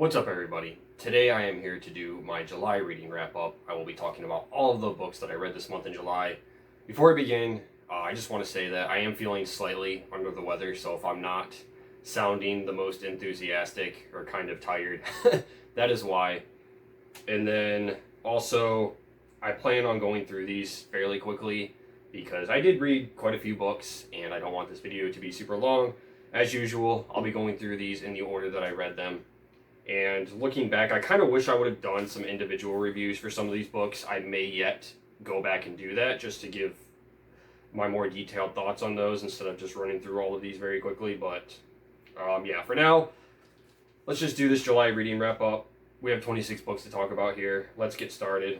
What's up, everybody? Today I am here to do my July reading wrap-up. I will be talking about all of the books that I read this month in July. Before I begin, I just want to say that I am feeling slightly under the weather, so if I'm not sounding the most enthusiastic or kind of tired, that is why. And then also, I plan on going through these fairly quickly because I did read quite a few books and I don't want this video to be super long. As usual, I'll be going through these in the order that I read them. And looking back, I kind of wish I would have done some individual reviews for some of these books. I may yet go back and do that just to give my more detailed thoughts on those instead of just running through all of these very quickly. But yeah, for now, let's just do this July reading wrap up. We have 26 books to talk about here. Let's get started.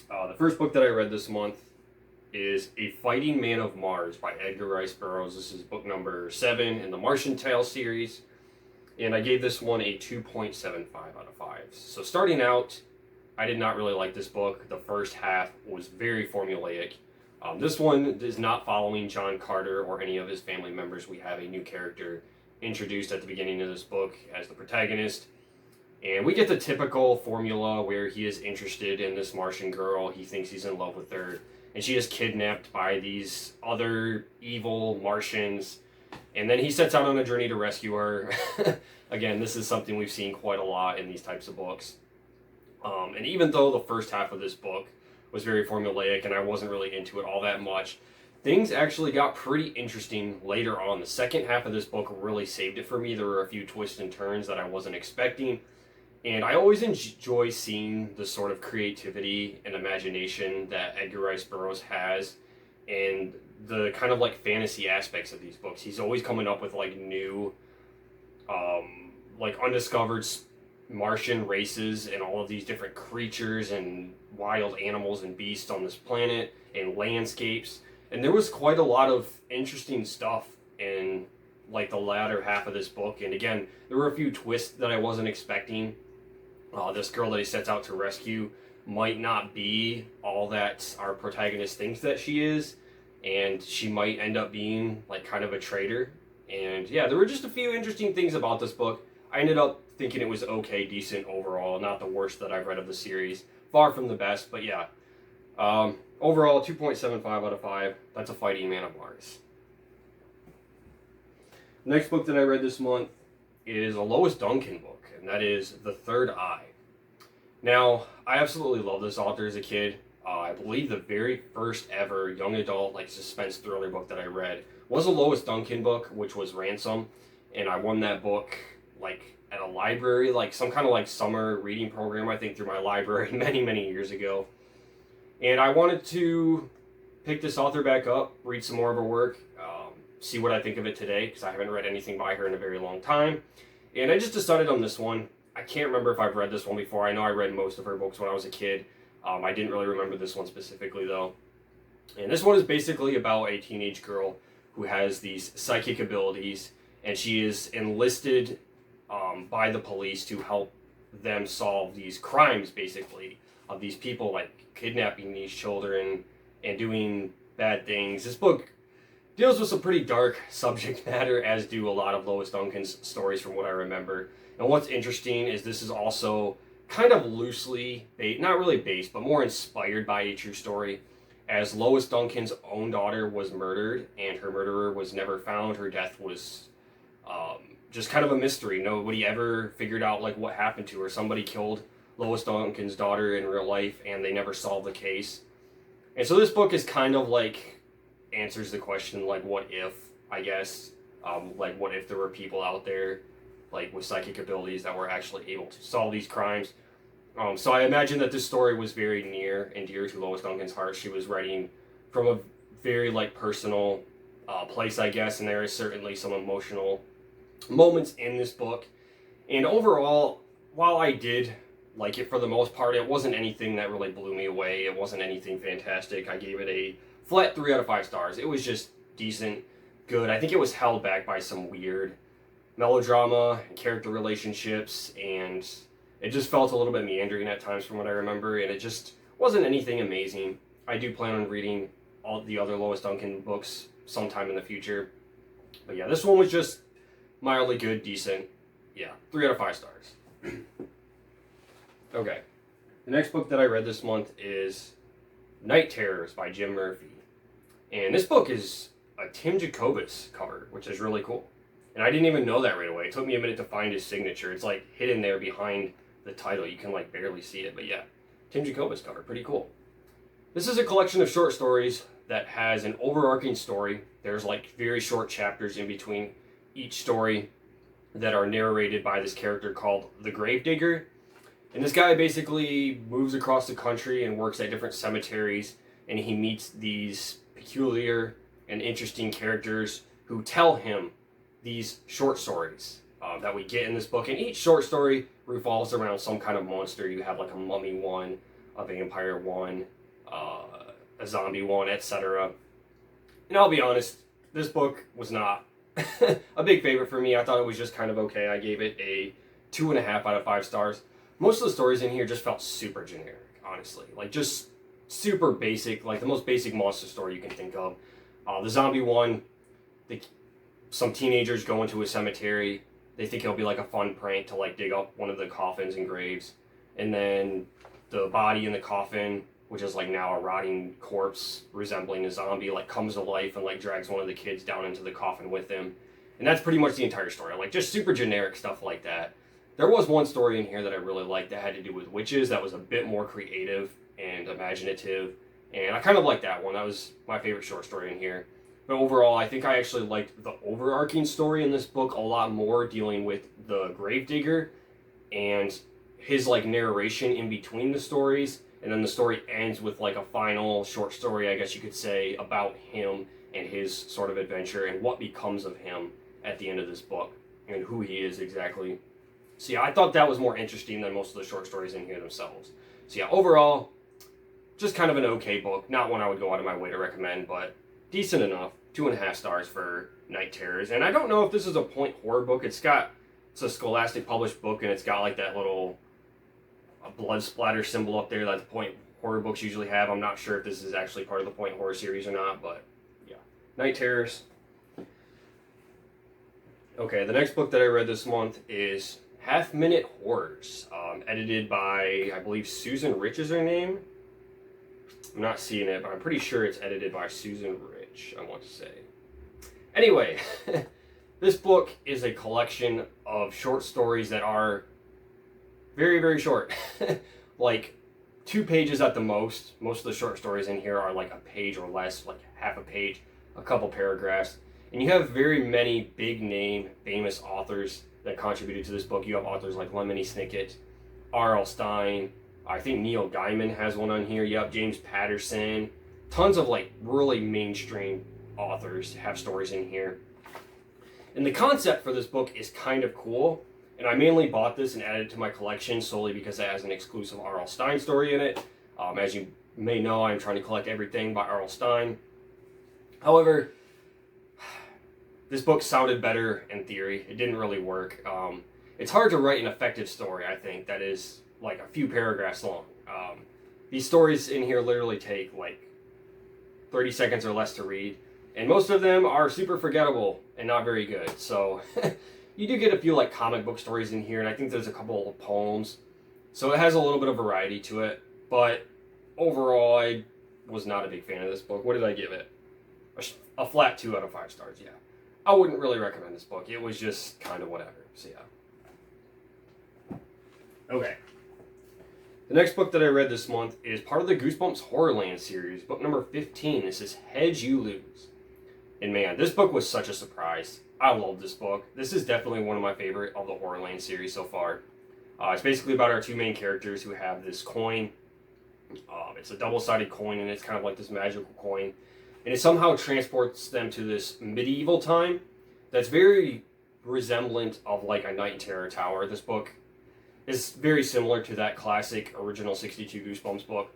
The first book that I read this month is A Fighting Man of Mars by Edgar Rice Burroughs. This is book number 7 in the Martian Tales series. And I gave this one a 2.75 out of 5. So starting out, I did not really like this book. The first half was very formulaic. This one is not following John Carter or any of his family members. We have a new character introduced at the beginning of this book as the protagonist. And we get the typical formula where he is interested in this Martian girl. He thinks he's in love with her. And she is kidnapped by these other evil Martians. And then he sets out on a journey to rescue her. Again, this is something we've seen quite a lot in these types of books. And even though the first half of this book was very formulaic and I wasn't really into it all that much, things actually got pretty interesting later on. The second half of this book really saved it for me. There were a few twists and turns that I wasn't expecting. And I always enjoy seeing the sort of creativity and imagination that Edgar Rice Burroughs has and the kind of like fantasy aspects of these books. He's always coming up with like new, like undiscovered Martian races and all of these different creatures and wild animals and beasts on this planet and landscapes. And there was quite a lot of interesting stuff in like the latter half of this book. And again, there were a few twists that I wasn't expecting. This girl that he sets out to rescue might not be all that our protagonist thinks that she is. And she might end up being like kind of a traitor. And yeah, there were just a few interesting things about this book. I ended up thinking it was okay, decent overall, not the worst that I've read of the series. Far from the best, but yeah. Overall, 2.75 out of 5. That's A Fighting Man of Mars. Next book that I read this month is a Lois Duncan book, and that is The Third Eye. Now, I absolutely love this author as a kid. I believe the very first ever young adult like suspense thriller book that I read was a Lois Duncan book, which was Ransom, and I won that book like at a library, like some kind of like summer reading program, I think, through my library many years ago. And I wanted to pick this author back up, read some more of her work, see what I think of it today, because I haven't read anything by her in a very long time. And I just decided on this one. I can't remember if I've read this one before. I know I read most of her books when I was a kid. I didn't really remember this one specifically, though. And this one is basically about a teenage girl who has these psychic abilities, and she is enlisted by the police to help them solve these crimes, basically, of these people, like, kidnapping these children and doing bad things. This book deals with some pretty dark subject matter, as do a lot of Lois Duncan's stories from what I remember. And what's interesting is this is also kind of loosely, not really based, but more inspired by a true story, as Lois Duncan's own daughter was murdered and her murderer was never found. Her death was just kind of a mystery. Nobody ever figured out like what happened to her. Somebody killed Lois Duncan's daughter in real life and they never solved the case. And so this book is kind of like answers the question like what if, I guess, like what if there were people out there like with psychic abilities that were actually able to solve these crimes. So I imagine that this story was very near and dear to Lois Duncan's heart. She was writing from a very like personal place, I guess, and there is certainly some emotional moments in this book. And overall, while I did like it for the most part, it wasn't anything that really blew me away. It wasn't anything fantastic. I gave it a flat 3 out of 5 stars. It was just decent, good. I think it was held back by some weird melodrama and character relationships, and it just felt a little bit meandering at times from what I remember, and it just wasn't anything amazing. I do plan on reading all the other Lois Duncan books sometime in the future. But yeah, this one was just mildly good, decent. Yeah, 3 out of 5 stars. Okay. The next book that I read this month is Night Terrors by Jim Murphy. And this book is a Tim Jacobus cover, which is really cool. And I didn't even know that right away. It took me a minute to find his signature. It's like hidden there behind the title. You can like barely see it, but yeah. Tim Jacobus cover, pretty cool. This is a collection of short stories that has an overarching story. There's like very short chapters in between each story that are narrated by this character called the Gravedigger. And this guy basically moves across the country and works at different cemeteries, and he meets these peculiar and interesting characters who tell him these short stories that we get in this book. And each short story revolves around some kind of monster. You have like a mummy one, a vampire one, a zombie one, etc. And I'll be honest, this book was not a big favorite for me. I thought it was just kind of okay. I gave it a 2.5 out of 5 stars. Most of the stories in here just felt super generic, honestly. Like, just super basic, like the most basic monster story you can think of. The zombie one, some teenagers go into a cemetery. They think it'll be like a fun prank to like dig up one of the coffins and graves. And then the body in the coffin, which is like now a rotting corpse resembling a zombie, like comes to life and like drags one of the kids down into the coffin with him. And that's pretty much the entire story. Like, just super generic stuff like that. There was one story in here that I really liked that had to do with witches that was a bit more creative and imaginative, and I kind of liked that one. That was my favorite short story in here. But overall, I think I actually liked the overarching story in this book a lot more, dealing with the Gravedigger and his like narration in between the stories, and then the story ends with like a final short story, I guess you could say, about him and his sort of adventure and what becomes of him at the end of this book and who he is exactly. So yeah, I thought that was more interesting than most of the short stories in here themselves. So yeah, overall, just kind of an okay book. Not one I would go out of my way to recommend, but decent enough. 2.5 stars for Night Terrors. And I don't know if this is a point horror book. It's a Scholastic published book, and it's got like that little blood splatter symbol up there that the point horror books usually have. I'm not sure if this is actually part of the point horror series or not, but yeah. Night Terrors. Okay, the next book that I read this month is HalfMinute Horrors, edited by, I believe, Susan Rich is her name. I'm not seeing it, but I'm pretty sure it's edited by Susan Rich, I want to say. Anyway, this book is a collection of short stories that are very, very short. Like 2 pages at the most. Most of the short stories in here are like a page or less, like half a page, a couple paragraphs. And you have very many big name, famous authors that contributed to this book. You have authors like Lemony Snicket, R.L. Stine, I think Neil Gaiman has one on here. Yep, James Patterson. Tons of like really mainstream authors have stories in here. And the concept for this book is kind of cool. And I mainly bought this and added it to my collection solely because it has an exclusive R.L. Stine story in it. As you may know, I'm trying to collect everything by R.L. Stine. However, this book sounded better in theory. It didn't really work. It's hard to write an effective story, I think, that is like a few paragraphs long. These stories in here literally take like 30 seconds or less to read, and most of them are super forgettable and not very good. So you do get a few like comic book stories in here, and I think there's a couple of poems. So it has a little bit of variety to it, but overall I was not a big fan of this book. What did I give it? A flat 2 out of 5 stars, yeah. I wouldn't really recommend this book. It was just kind of whatever, so yeah. Okay. The next book that I read this month is part of the Goosebumps Horrorland series, book number 15. This is HED You Lose. And man, this book was such a surprise. I love this book. This is definitely one of my favorite of the Horrorland series so far. It's basically about our 2 main characters who have this coin. It's a double-sided coin, and it's kind of like this magical coin. And it somehow transports them to this medieval time that's very resemblant of like a Night Terror Tower. This book is very similar to that classic original 62 Goosebumps book.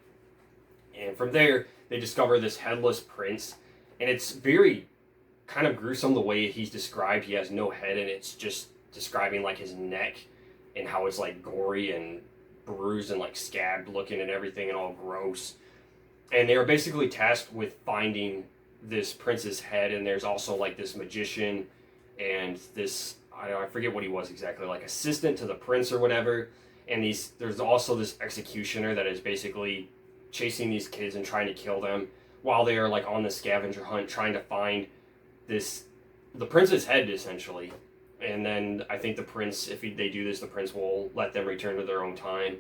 And from there, they discover this headless prince. And it's very kind of gruesome the way he's described. He has no head, and it's just describing like his neck and how it's like gory and bruised and like scabbed looking and everything and all gross. And they are basically tasked with finding this prince's head, and there's also like this magician and this I forget what he was exactly, like assistant to the prince or whatever. And there's also this executioner that is basically chasing these kids and trying to kill them while they are like on the scavenger hunt trying to find the prince's head essentially. And then I think the prince, if they do this, the prince will let them return to their own time.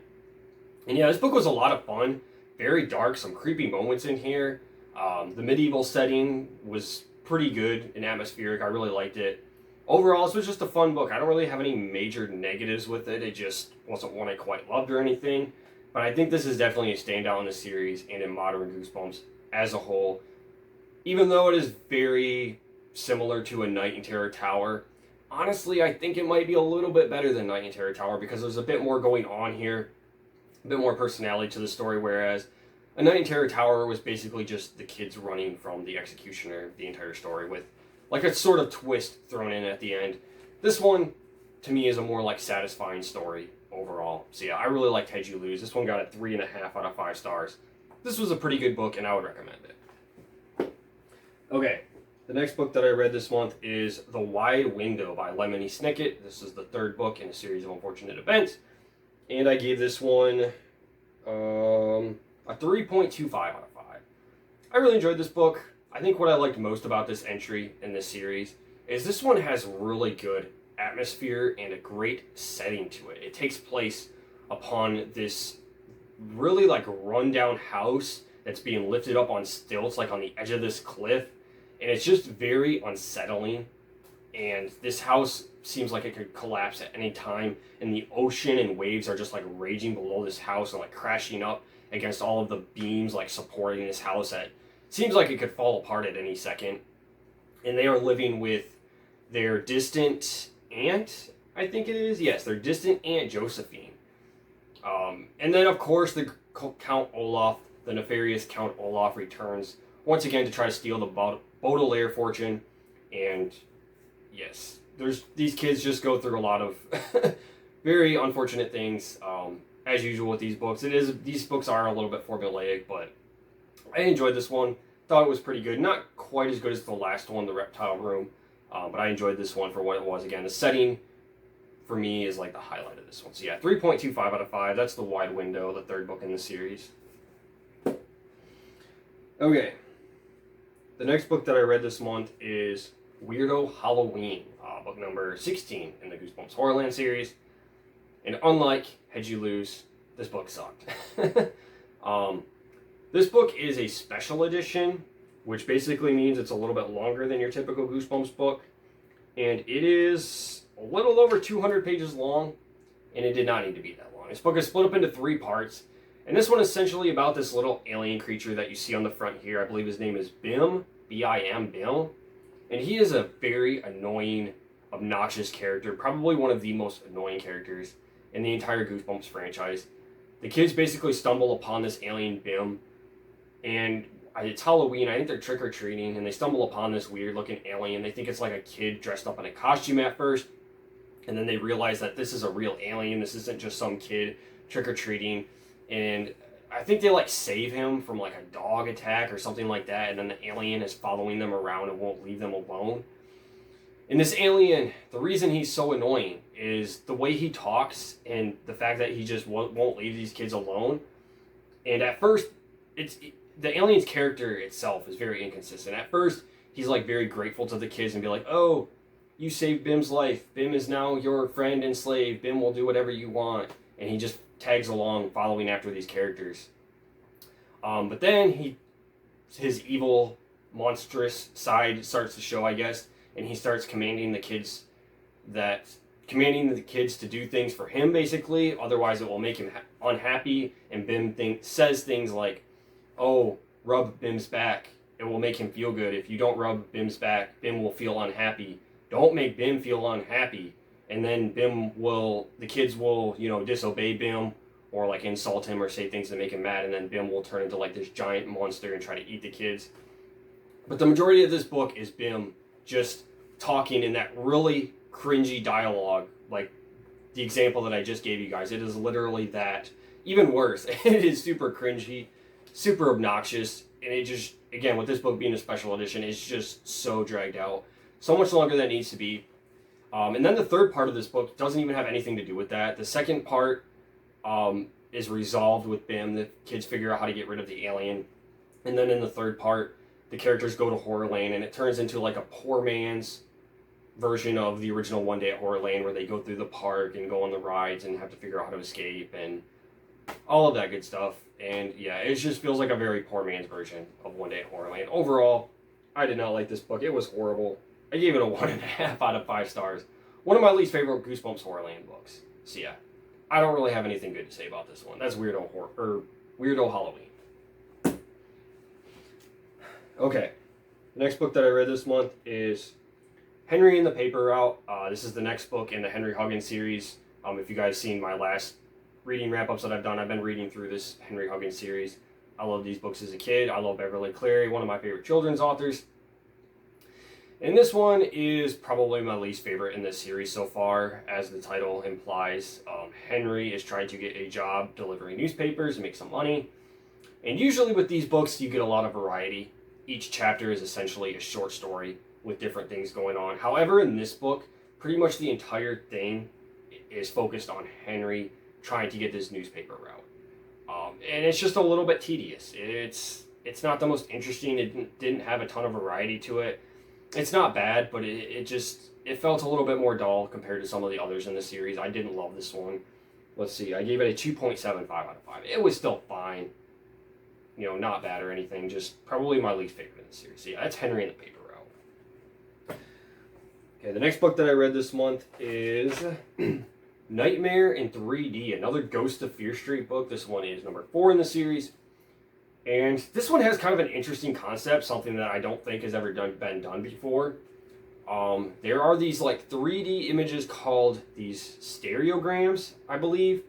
And yeah, this book was a lot of fun, very dark, some creepy moments in here. The medieval setting was pretty good and atmospheric. I really liked it. Overall, this was just a fun book. I don't really have any major negatives with it. It just wasn't one I quite loved or anything. But I think this is definitely a standout in the series and in modern Goosebumps as a whole. Even though it is very similar to A Night in Terror Tower, honestly, I think it might be a little bit better than Night in Terror Tower because there's a bit more going on here, a bit more personality to the story, whereas A Night in Terror Tower was basically just the kids running from the executioner the entire story with like a sort of twist thrown in at the end. This one, to me, is a more like satisfying story overall. So yeah, I really liked HED You Lose. This one got a 3.5 out of 5 stars. This was a pretty good book and I would recommend it. Okay, the next book that I read this month is The Wide Window by Lemony Snicket. This is the third book in a series of unfortunate events. And I gave this one a 3.25 out of 5. I really enjoyed this book. I think what I liked most about this entry in this series is this one has really good atmosphere and a great setting to it. It takes place upon this really like rundown house that's being lifted up on stilts, like on the edge of this cliff. And it's just very unsettling. And this house seems like it could collapse at any time. And the ocean and waves are just like raging below this house and like crashing up against all of the beams like supporting this house that seems like it could fall apart at any second. And they are living with their distant aunt, I think it is. Yes, their distant aunt Josephine. And then, of course, the Count Olaf, the nefarious Count Olaf, returns once again to try to steal the Baudelaire fortune. And yes, these kids just go through a lot of very unfortunate things, as usual with these books. These books are a little bit formulaic, but I enjoyed this one. Thought it was pretty good. Not quite as good as the last one, The Reptile Room, but I enjoyed this one for what it was. Again, the setting for me is like the highlight of this one. So yeah, 3.25 out of 5. That's The Wide Window, the third book in the series. Okay. The next book that I read this month is Weirdo Halloween, book number 16 in the Goosebumps Horrorland series. And unlike HED You Lose, this book sucked. This book is a special edition, which basically means it's a little bit longer than your typical Goosebumps book. And it is a little over 200 pages long, and it did not need to be that long. This book is split up into 3 parts. And this one is essentially about this little alien creature that you see on the front here. I believe his name is Bim, B-I-M, Bim. And he is a very annoying, obnoxious character, probably one of the most annoying characters in the entire Goosebumps franchise. The kids basically stumble upon this alien Bim, and it's Halloween. I think they're trick-or-treating, and they stumble upon this weird-looking alien. They think it's like a kid dressed up in a costume at first, and then they realize that this is a real alien. This isn't just some kid trick-or-treating, and I think they like save him from like a dog attack or something like that, and then the alien is following them around and won't leave them alone. And this alien, the reason he's so annoying is the way he talks and the fact that he just won't leave these kids alone. And at first, the alien's character itself is very inconsistent. At first, he's like very grateful to the kids and be like, "Oh, you saved Bim's life. Bim is now your friend and slave. Bim will do whatever you want." And he just tags along following after these characters. But then his evil, monstrous side starts to show, I guess, and he starts commanding the kids to do things for him, basically. Otherwise, it will make him unhappy. And Bim says things like, "Oh, rub Bim's back. It will make him feel good. If you don't rub Bim's back, Bim will feel unhappy. Don't make Bim feel unhappy." And then the kids will, disobey Bim or like insult him or say things to make him mad. And then Bim will turn into like this giant monster and try to eat the kids. But the majority of this book is Bim just talking in that really cringy dialogue. Like the example that I just gave you guys. It is literally that. Even worse. It is super cringy, super obnoxious. And it just, again, with this book being a special edition, it's just so dragged out. So much longer than it needs to be. And then the third part of this book doesn't even have anything to do with that. The second part is resolved with Bim. The kids figure out how to get rid of the alien. And then in the third part, the characters go to Horrorland, and it turns into like a poor man's version of the original One Day at Horrorland, where they go through the park and go on the rides and have to figure out how to escape and all of that good stuff. And yeah, it just feels like a very poor man's version of One Day at Horrorland. Overall, I did not like this book. It was horrible. I gave it a 1.5 out of 5 stars. One of my least favorite Goosebumps Horrorland books. So yeah, I don't really have anything good to say about this one. That's Weirdo Halloween. Okay, the next book that I read this month is Henry and the Paper Route. This is the next book in the Henry Huggins series. If you guys seen my last reading wrap-ups that I've done, I've been reading through this Henry Huggins series. I love these books as a kid. I love Beverly Cleary, one of my favorite children's authors. And this one is probably my least favorite in this series so far, as the title implies. Henry is trying to get a job delivering newspapers and make some money. And usually with these books, you get a lot of variety. Each chapter is essentially a short story with different things going on. However, in this book, pretty much the entire thing is focused on Henry trying to get this newspaper route. And it's just a little bit tedious. It's not the most interesting. It didn't have a ton of variety to it. It's not bad, but it felt a little bit more dull compared to some of the others in the series. I didn't love this one. Let's see, I gave it a 2.75 out of 5. It was still fine. You know, not bad or anything, just probably my least favorite in the series. So yeah, that's Henry and the Paper Route. Okay, the next book that I read this month is Nightmare in 3D, another Ghost of Fear Street book. This one is number 4 in the series. And this one has kind of an interesting concept, something that I don't think has ever been done before. There are these like 3D images called these stereograms, I believe.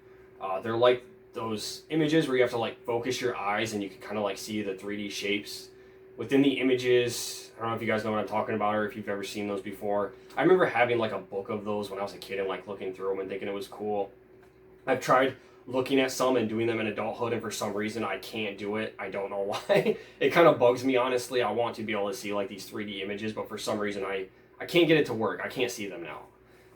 They're like those images where you have to like focus your eyes and you can kind of like see the 3D shapes within the images. I don't know if you guys know what I'm talking about or if you've ever seen those before. I remember having like a book of those when I was a kid and like looking through them and thinking it was cool. I've tried looking at some and doing them in adulthood, and for some reason I can't do it. I don't know why. It kind of bugs me, honestly. I want to be able to see like these 3D images, but for some reason I can't get it to work. I can't see them now.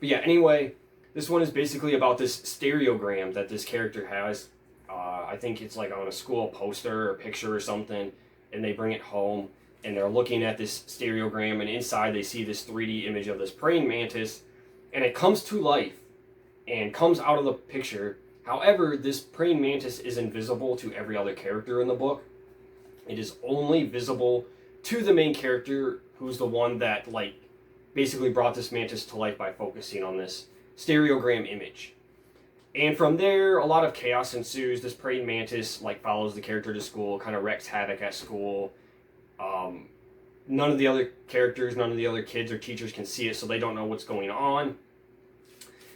But yeah, anyway, this one is basically about this stereogram that this character has. I think it's like on a school poster or picture or something, and they bring it home and they're looking at this stereogram, and inside they see this 3D image of this praying mantis, and it comes to life and comes out of the picture. However, this praying mantis is invisible to every other character in the book. It is only visible to the main character, who's the one that like basically brought this mantis to life by focusing on this stereogram image. And from there, a lot of chaos ensues. This praying mantis like follows the character to school, kind of wreaks havoc at school. None of the other characters, none of the other kids or teachers can see it, so they don't know what's going on.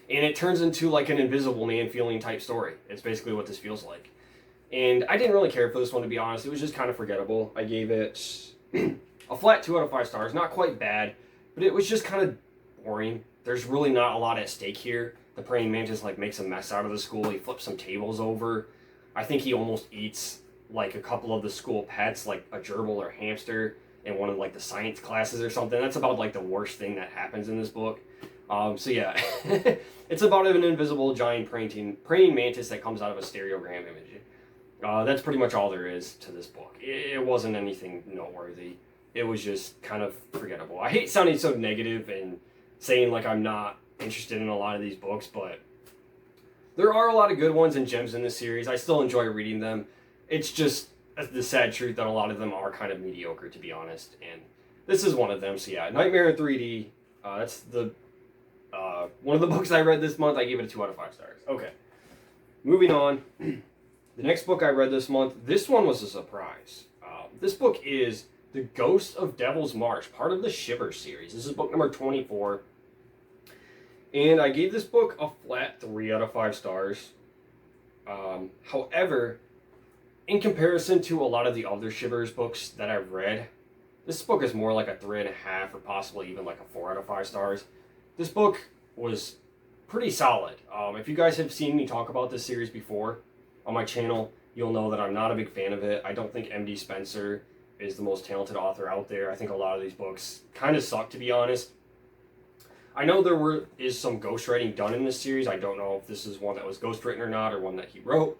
And it turns into like an Invisible Man feeling type story. It's basically what this feels like. And I didn't really care for this one, to be honest. It was just kind of forgettable. I gave it a flat 2 out of 5 stars. Not quite bad, but it was just kind of boring. There's really not a lot at stake here. The praying mantis like makes a mess out of the school. He flips some tables over. I think he almost eats like a couple of the school pets, like a gerbil or hamster, in one of like the science classes or something. That's about like the worst thing that happens in this book. So yeah, it's about an invisible giant praying mantis that comes out of a stereogram image. That's pretty much all there is to this book. It wasn't anything noteworthy. It was just kind of forgettable. I hate sounding so negative and saying like I'm not interested in a lot of these books, but there are a lot of good ones and gems in this series. I still enjoy reading them. It's just the sad truth that a lot of them are kind of mediocre, to be honest, and this is one of them. So yeah, Nightmare in 3D, that's the one of the books I read this month. I gave it a 2 out of 5 stars. Okay, moving on. The next book I read this month, this one was a surprise. This book is The Ghost of Devil's Marsh, part of the Shiver series. This is book number 24. And I gave this book a flat 3 out of 5 stars. However, in comparison to a lot of the other Shivers books that I've read, this book is more like a 3.5 or possibly even like a 4 out of 5 stars. This book was pretty solid. If you guys have seen me talk about this series before on my channel, you'll know that I'm not a big fan of it. I don't think M.D. Spencer is the most talented author out there. I think a lot of these books kind of suck, to be honest. I know is some ghostwriting done in this series. I don't know if this is one that was ghostwritten or not, or one that he wrote.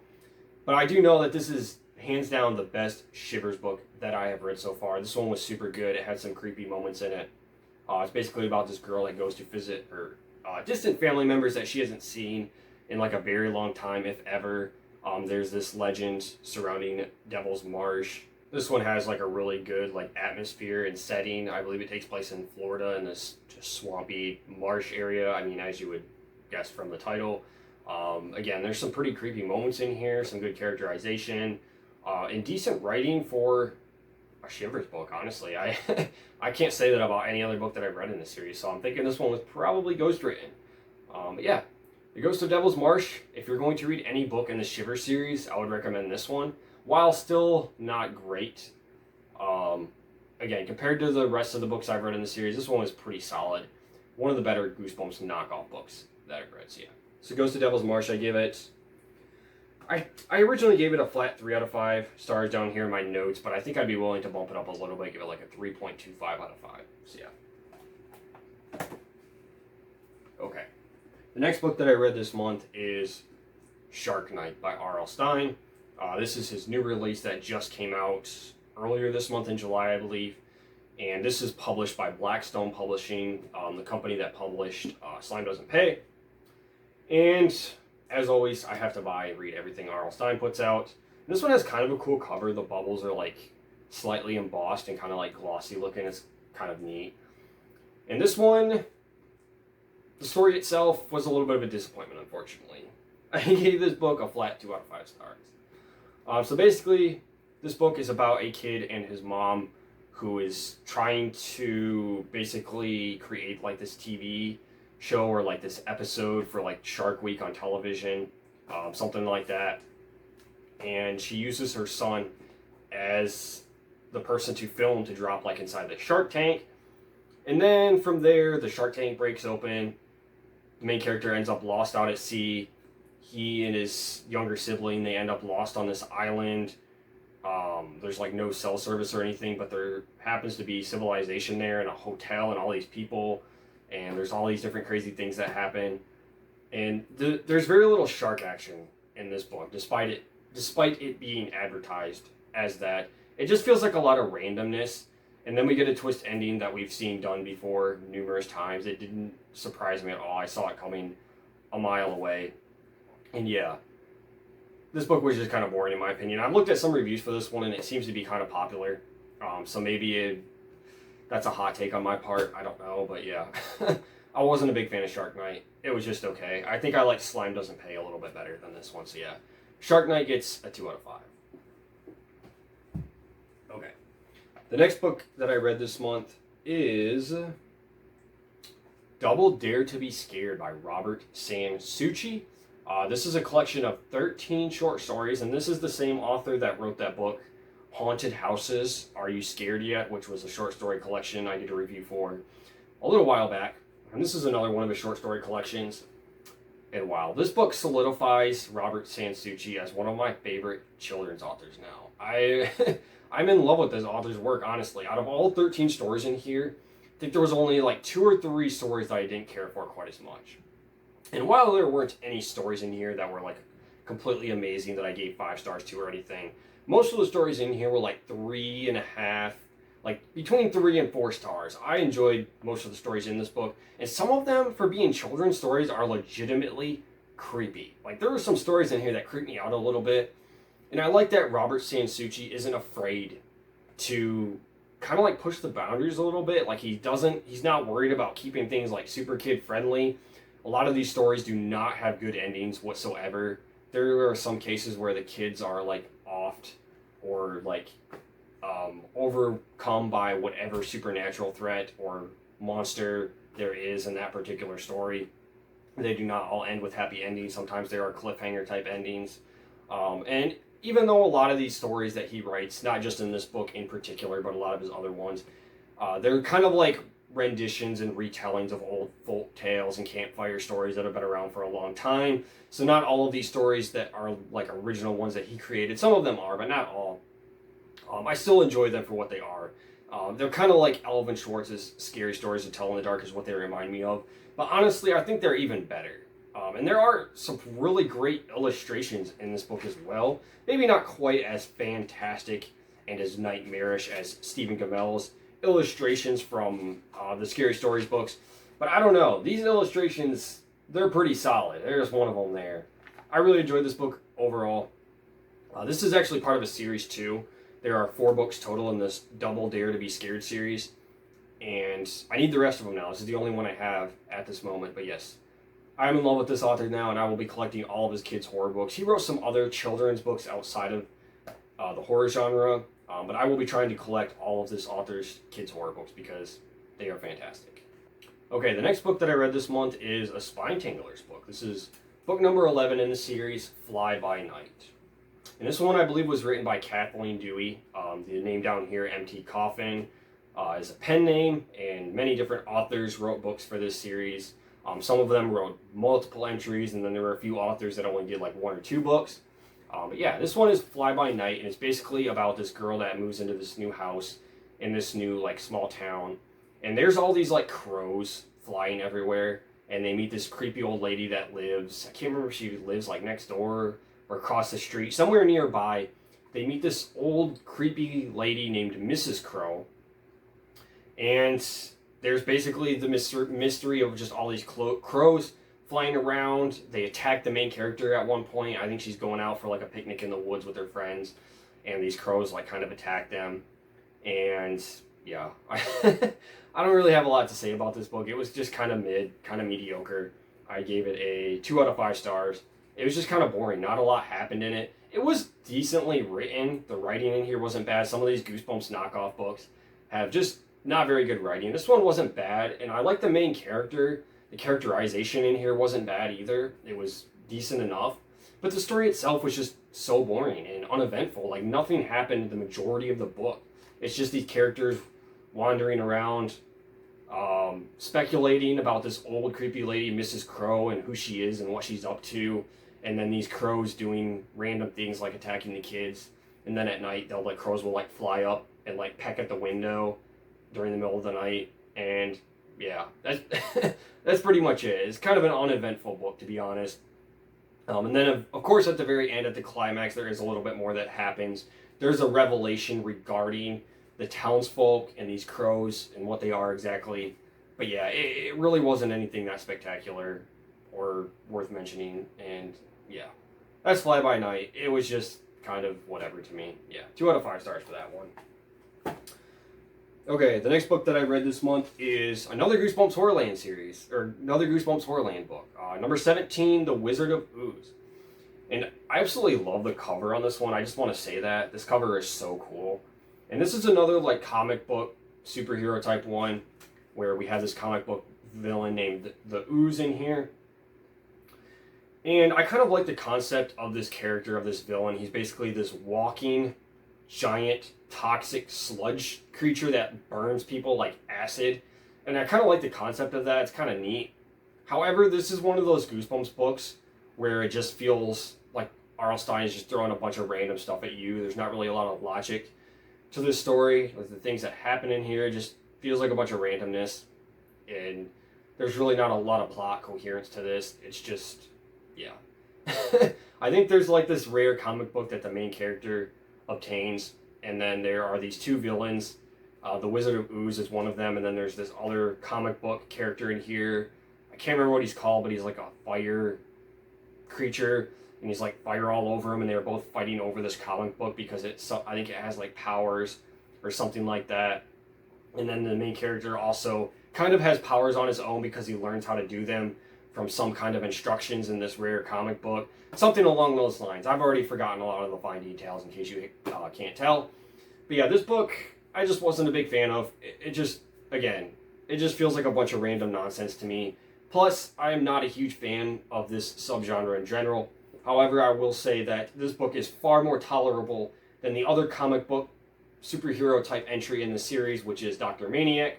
But I do know that this is hands down the best Shivers book that I have read so far. This one was super good. It had some creepy moments in it. It's basically about this girl that goes to visit her distant family members that she hasn't seen in like a very long time, if ever. There's this legend surrounding Devil's Marsh. This one has like a really good like atmosphere and setting. I believe it takes place in Florida in this just swampy marsh area. I mean, as you would guess from the title. Again, there's some pretty creepy moments in here, some good characterization, and decent writing for a Shivers book, honestly. I I can't say that about any other book that I've read in this series, so I'm thinking this one was probably ghostwritten. But yeah, The Ghost of Devil's Marsh. If you're going to read any book in the Shivers series, I would recommend this one. While still not great, again, compared to the rest of the books I've read in the series, this one was pretty solid. One of the better Goosebumps knockoff books that I've read, so yeah. So Ghost of Devil's Marsh, I give it... I originally gave it a flat 3 out of 5 stars down here in my notes, but I think I'd be willing to bump it up a little bit, give it like a 3.25 out of 5. So yeah. Okay. The next book that I read this month is Shark Night by R.L. Stine. This is his new release that just came out earlier this month in July, I believe. And this is published by Blackstone Publishing, the company that published Slime Doesn't Pay. And as always, I have to buy and read everything R.L. Stine puts out. And this one has kind of a cool cover. The bubbles are like slightly embossed and kind of like glossy looking. It's kind of neat. And this one, the story itself was a little bit of a disappointment, unfortunately. I gave this book a flat 2 out of 5 stars. So basically, this book is about a kid and his mom who is trying to basically create like this TV show or like this episode for like Shark Week on television, something like that. And she uses her son as the person to film to drop like inside the shark tank. And then from there, the shark tank breaks open. The main character ends up lost out at sea. He and his younger sibling, they end up lost on this island. There's like no cell service or anything, but there happens to be civilization there and a hotel and all these people. And there's all these different crazy things that happen. And there's very little shark action in this book, despite it being advertised as that. It just feels like a lot of randomness. And then we get a twist ending that we've seen done before numerous times. It didn't surprise me at all. I saw it coming a mile away. And yeah, this book was just kind of boring in my opinion. I've looked at some reviews for this one and it seems to be kind of popular. So maybe that's a hot take on my part. I don't know, but yeah. I wasn't a big fan of Shark Night. It was just okay. I think I like Slime Doesn't Pay a little bit better than this one, so yeah. Shark Night gets a 2 out of 5. Okay. The next book that I read this month is Double Dare to Be Scared by Robert Sansucci. This is a collection of 13 short stories, and this is the same author that wrote that book, Haunted Houses, Are You Scared Yet?, which was a short story collection I did a review for a little while back. And this is another one of his short story collections. And wow, this book solidifies Robert Sansucci as one of my favorite children's authors now. I'm in love with this author's work, honestly. Out of all 13 stories in here, I think there was only like 2 or 3 stories that I didn't care for quite as much. And while there weren't any stories in here that were like completely amazing that I gave 5 stars to or anything, most of the stories in here were like 3.5, like between 3 and 4 stars. I enjoyed most of the stories in this book, and some of them, for being children's stories, are legitimately creepy. Like there are some stories in here that creep me out a little bit, and I like that Robert Sansucci isn't afraid to kind of like push the boundaries a little bit. Like he's not worried about keeping things like super kid friendly. A lot of these stories do not have good endings whatsoever. There are some cases where the kids are like offed or like overcome by whatever supernatural threat or monster there is in that particular story. They do not all end with happy endings. Sometimes there are cliffhanger type endings. And even though a lot of these stories that he writes, not just in this book in particular, but a lot of his other ones, they're kind of like renditions and retellings of old folk tales and campfire stories that have been around for a long time. So not all of these stories that are like original ones that he created. Some of them are, but not all. I still enjoy them for what they are. They're kind of like Alvin Schwartz's Scary Stories to Tell in the Dark is what they remind me of. But honestly, I think they're even better. And there are some really great illustrations in this book as well. Maybe not quite as fantastic and as nightmarish as Stephen Gamel's illustrations from the Scary Stories books. But I don't know. These illustrations, they're pretty solid. There's one of them there. I really enjoyed this book overall. This is actually part of a series too. There are 4 books total in this Double Dare to Be Scared series. And I need the rest of them now. This is the only one I have at this moment. But yes, I'm in love with this author now, and I will be collecting all of his kids' horror books. He wrote some other children's books outside of the horror genre, but I will be trying to collect all of this author's kids' horror books because they are fantastic. Okay, the next book that I read this month is a Spine Tingler's book. This is book number 11 in the series, Fly By Night. And this one, I believe, was written by Kathleen Dewey. The name down here, Empty Coffin, is a pen name, and many different authors wrote books for this series. Some of them wrote multiple entries, and then there were a few authors that only did like 1 or 2 books. But yeah, this one is Fly By Night, and it's basically about this girl that moves into this new house in this new like small town. And there's all these like crows flying everywhere, and they meet this creepy old lady that lives, I can't remember if she lives like next door or across the street, somewhere nearby. They meet this old creepy lady named Mrs. Crow, and there's basically the mystery of just all these crows flying around. They attack the main character at one point. I think she's going out for like a picnic in the woods with her friends, and these crows like kind of attack them. And yeah, I don't really have a lot to say about this book. It was just kind of mediocre. I gave it a 2 out of 5 stars. It was just kind of boring. Not a lot happened in it. It was decently written. The writing in here wasn't bad. Some of these Goosebumps knockoff books have just not very good writing. This one wasn't bad, and I like the main character. The characterization in here wasn't bad either. It was decent enough. But the story itself was just so boring and uneventful. Like, nothing happened the majority of the book. It's just these characters wandering around, speculating about this old creepy lady, Mrs. Crow, and who she is and what she's up to. And then these crows doing random things like attacking the kids. And then at night, crows will like fly up and like peck at the window during the middle of the night. And yeah, that's pretty much it. It's kind of an uneventful book, to be honest. And then, of course, at the very end, at the climax, there is a little bit more that happens. There's a revelation regarding the townsfolk and these crows and what they are exactly. But yeah, it really wasn't anything that spectacular or worth mentioning. And yeah, that's Fly By Night. It was just kind of whatever to me. Yeah, 2 out of 5 stars for that one. Okay, the next book that I read this month is another Goosebumps Horrorland series, or another Goosebumps Horrorland book. Number 17, The Wizard of Ooze. And I absolutely love the cover on this one. I just want to say that. This cover is so cool. And this is another like comic book superhero type one where we have this comic book villain named the Ooze in here. And I kind of like the concept of this character, of this villain. He's basically this walking, giant, toxic sludge creature that burns people like acid. And I kind of like the concept of that. It's kind of neat. However, this is one of those Goosebumps books where it just feels like R.L. Stine is just throwing a bunch of random stuff at you. There's not really a lot of logic to this story. Like the things that happen in here just feels like a bunch of randomness. And there's really not a lot of plot coherence to this. It's just, yeah. I think there's like this rare comic book that the main character obtains, and then there are these 2 villains. The Wizard of Ooze is one of them, and then there's this other comic book character in here. I can't remember what he's called, but he's like a fire creature, and he's like fire all over him, and they're both fighting over this comic book because I think it has like powers or something like that. And then the main character also kind of has powers on his own because he learns how to do them from some kind of instructions in this rare comic book. Something along those lines. I've already forgotten a lot of the fine details in case you can't tell. But yeah, this book, I just wasn't a big fan of. It just feels like a bunch of random nonsense to me. Plus, I am not a huge fan of this subgenre in general. However, I will say that this book is far more tolerable than the other comic book superhero type entry in the series, which is Dr. Maniac.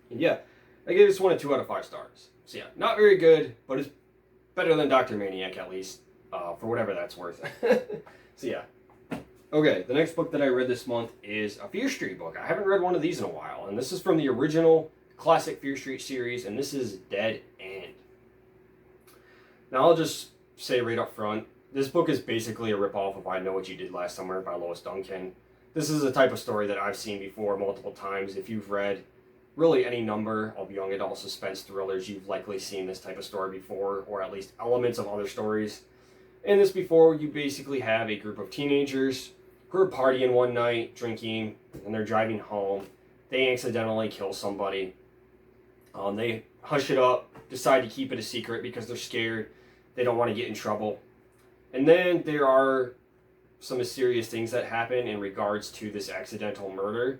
And yeah, I gave this one a 2 out of 5 stars. So yeah, not very good, but it's better than Dr. Maniac at least, for whatever that's worth. So yeah. Okay, the next book that I read this month is a Fear Street book. I haven't read one of these in a while, and this is from the original classic Fear Street series, and this is Dead End. Now, I'll just say right up front, this book is basically a ripoff of I Know What You Did Last Summer by Lois Duncan. This is a type of story that I've seen before multiple times. If you've read really any number of young adult suspense thrillers, you've likely seen this type of story before, or at least elements of other stories. In this before, you basically have a group of teenagers who are partying one night, drinking, and they're driving home. They accidentally kill somebody. They hush it up, decide to keep it a secret because they're scared. They don't want to get in trouble. And then there are some mysterious things that happen in regards to this accidental murder.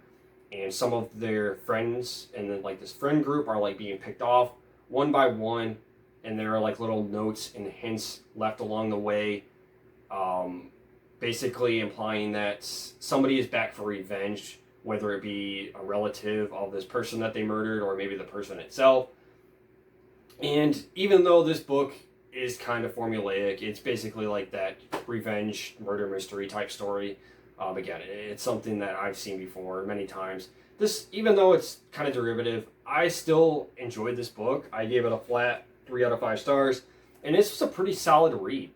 And some of their friends and then like this friend group are like being picked off one by one. And there are like little notes and hints left along the way, basically implying that somebody is back for revenge, whether it be a relative of this person that they murdered or maybe the person itself. And even though this book is kind of formulaic, it's basically like that revenge murder mystery type story. Again, it's something that I've seen before many times. This, even though it's kind of derivative, I still enjoyed this book. I gave it a flat 3 out of 5 stars, and this was a pretty solid read.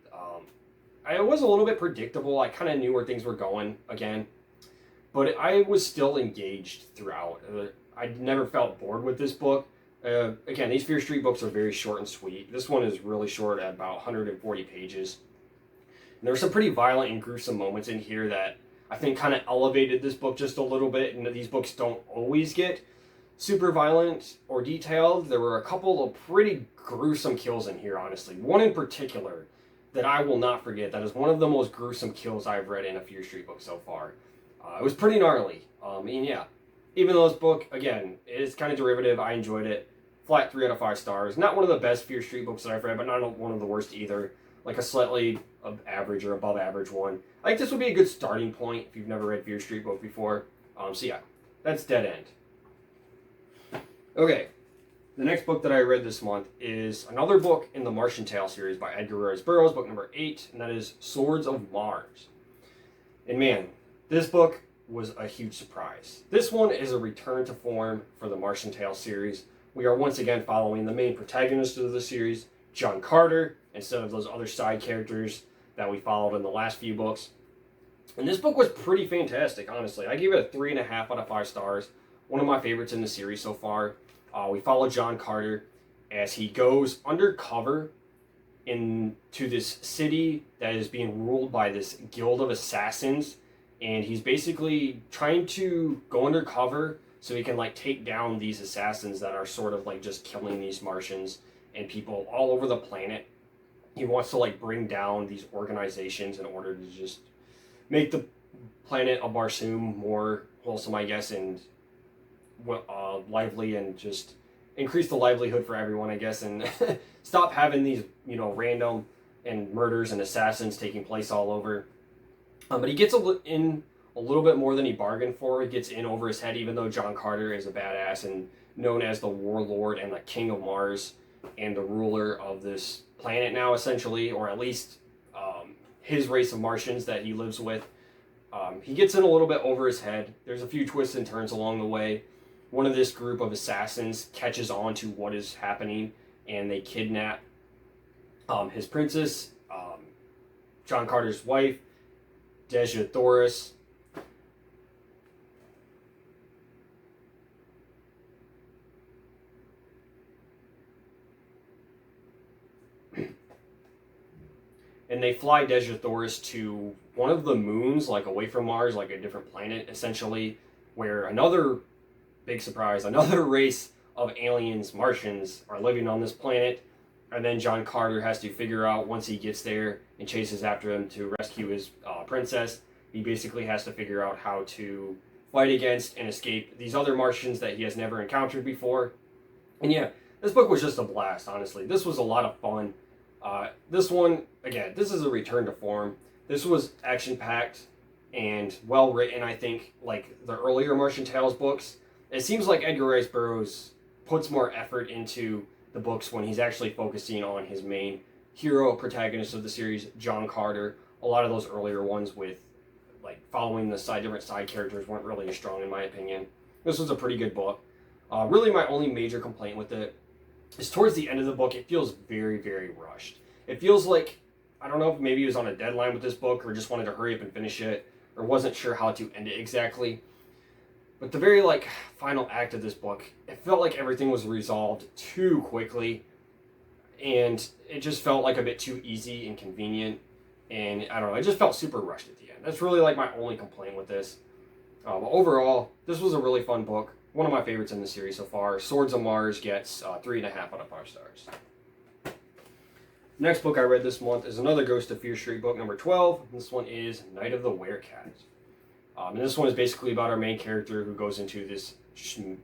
It was a little bit predictable. I kind of knew where things were going again, but I was still engaged throughout. I never felt bored with this book. Again, these Fear Street books are very short and sweet. This one is really short at about 140 pages. And there were some pretty violent and gruesome moments in here that I think kind of elevated this book just a little bit, and these books don't always get super violent or detailed. There were a couple of pretty gruesome kills in here, honestly. One in particular that I will not forget. That is one of the most gruesome kills I've read in a Fear Street book so far. It was pretty gnarly. And yeah, even though this book, again, is kind of derivative, I enjoyed it. Flat 3 out of 5 stars. Not one of the best Fear Street books that I've read, but not one of the worst either. Like a slightly average or above average one. I think this would be a good starting point if you've never read Fear Street book before. So yeah, that's Dead End. Okay, the next book that I read this month is another book in the Marsh and Tale series by Edgar Rice Burroughs, book number 8, and that is Swords of Mars. And man, this book was a huge surprise. This one is a return to form for the Marsh and Tale series. We are once again following the main protagonist of the series, John Carter, instead of those other side characters that we followed in the last few books. And this book was pretty fantastic, honestly. I gave it a 3.5 out of 5 stars. One of my favorites in the series so far. We follow John Carter as he goes undercover into this city that is being ruled by this guild of assassins. And he's basically trying to go undercover so he can like take down these assassins that are sort of like just killing these Martians and people all over the planet. He wants to like bring down these organizations in order to just make the planet of Barsoom more wholesome, I guess, and lively, and just increase the livelihood for everyone, I guess, and stop having these, random and murders and assassins taking place all over. But he gets in a little bit more than he bargained for. He gets in over his head, even though John Carter is a badass and known as the warlord and the king of Mars and the ruler of this planet now, essentially, or at least his race of Martians that he lives with. He gets in a little bit over his head. There's a few twists and turns along the way. One of this group of assassins catches on to what is happening, and they kidnap his princess, John Carter's wife, Deja Thoris. And they fly Deja Thoris to one of the moons, like away from Mars, like a different planet, essentially, where another big surprise, another race of aliens, Martians, are living on this planet. And then John Carter has to figure out, once he gets there and chases after them to rescue his princess, he basically has to figure out how to fight against and escape these other Martians that he has never encountered before. And yeah, this book was just a blast, honestly. This was a lot of fun. This one, again, this is a return to form. This was action-packed and well-written, I think, like the earlier Martian Tales books. It seems like Edgar Rice Burroughs puts more effort into the books when he's actually focusing on his main hero protagonist of the series, John Carter. A lot of those earlier ones with like following the different side characters weren't really as strong in my opinion. This was a pretty good book. Really, my only major complaint with it is towards the end of the book, it feels very, very rushed. It feels like, I don't know if maybe he was on a deadline with this book or just wanted to hurry up and finish it or wasn't sure how to end it exactly. But the very final act of this book, it felt like everything was resolved too quickly, and it just felt like a bit too easy and convenient, and I don't know, it just felt super rushed at the end. That's really my only complaint with this. But overall, this was a really fun book. One of my favorites in the series so far. Swords of Mars gets 3.5 out of 5 stars. Next book I read this month is another Ghost of Fear Street book, number 12. This one is Night of the Werecat. And this one is basically about our main character who goes into this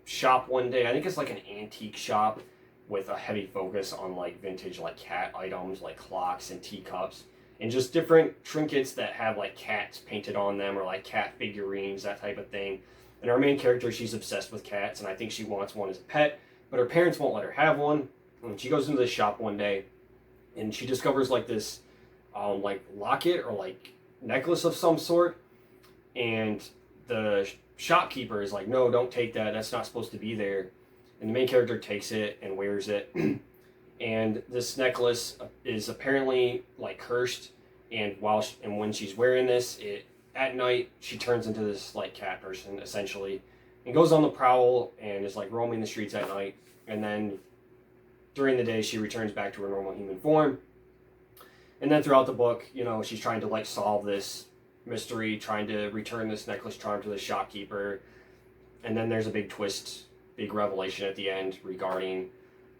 shop one day. I think it's an antique shop with a heavy focus on vintage cat items like clocks and teacups and just different trinkets that have cats painted on them or cat figurines, that type of thing. And our main character, she's obsessed with cats, and I think she wants one as a pet, but her parents won't let her have one. And she goes into the shop one day, and she discovers this, locket or necklace of some sort. And the shopkeeper is like, "No, don't take that. That's not supposed to be there." And the main character takes it and wears it. And this necklace is apparently cursed. And when she's wearing this, at night, she turns into this cat person, essentially, and goes on the prowl and is roaming the streets at night. And then during the day, she returns back to her normal human form. And then throughout the book, she's trying to solve this mystery, trying to return this necklace charm to the shopkeeper. And then there's a big twist, big revelation at the end regarding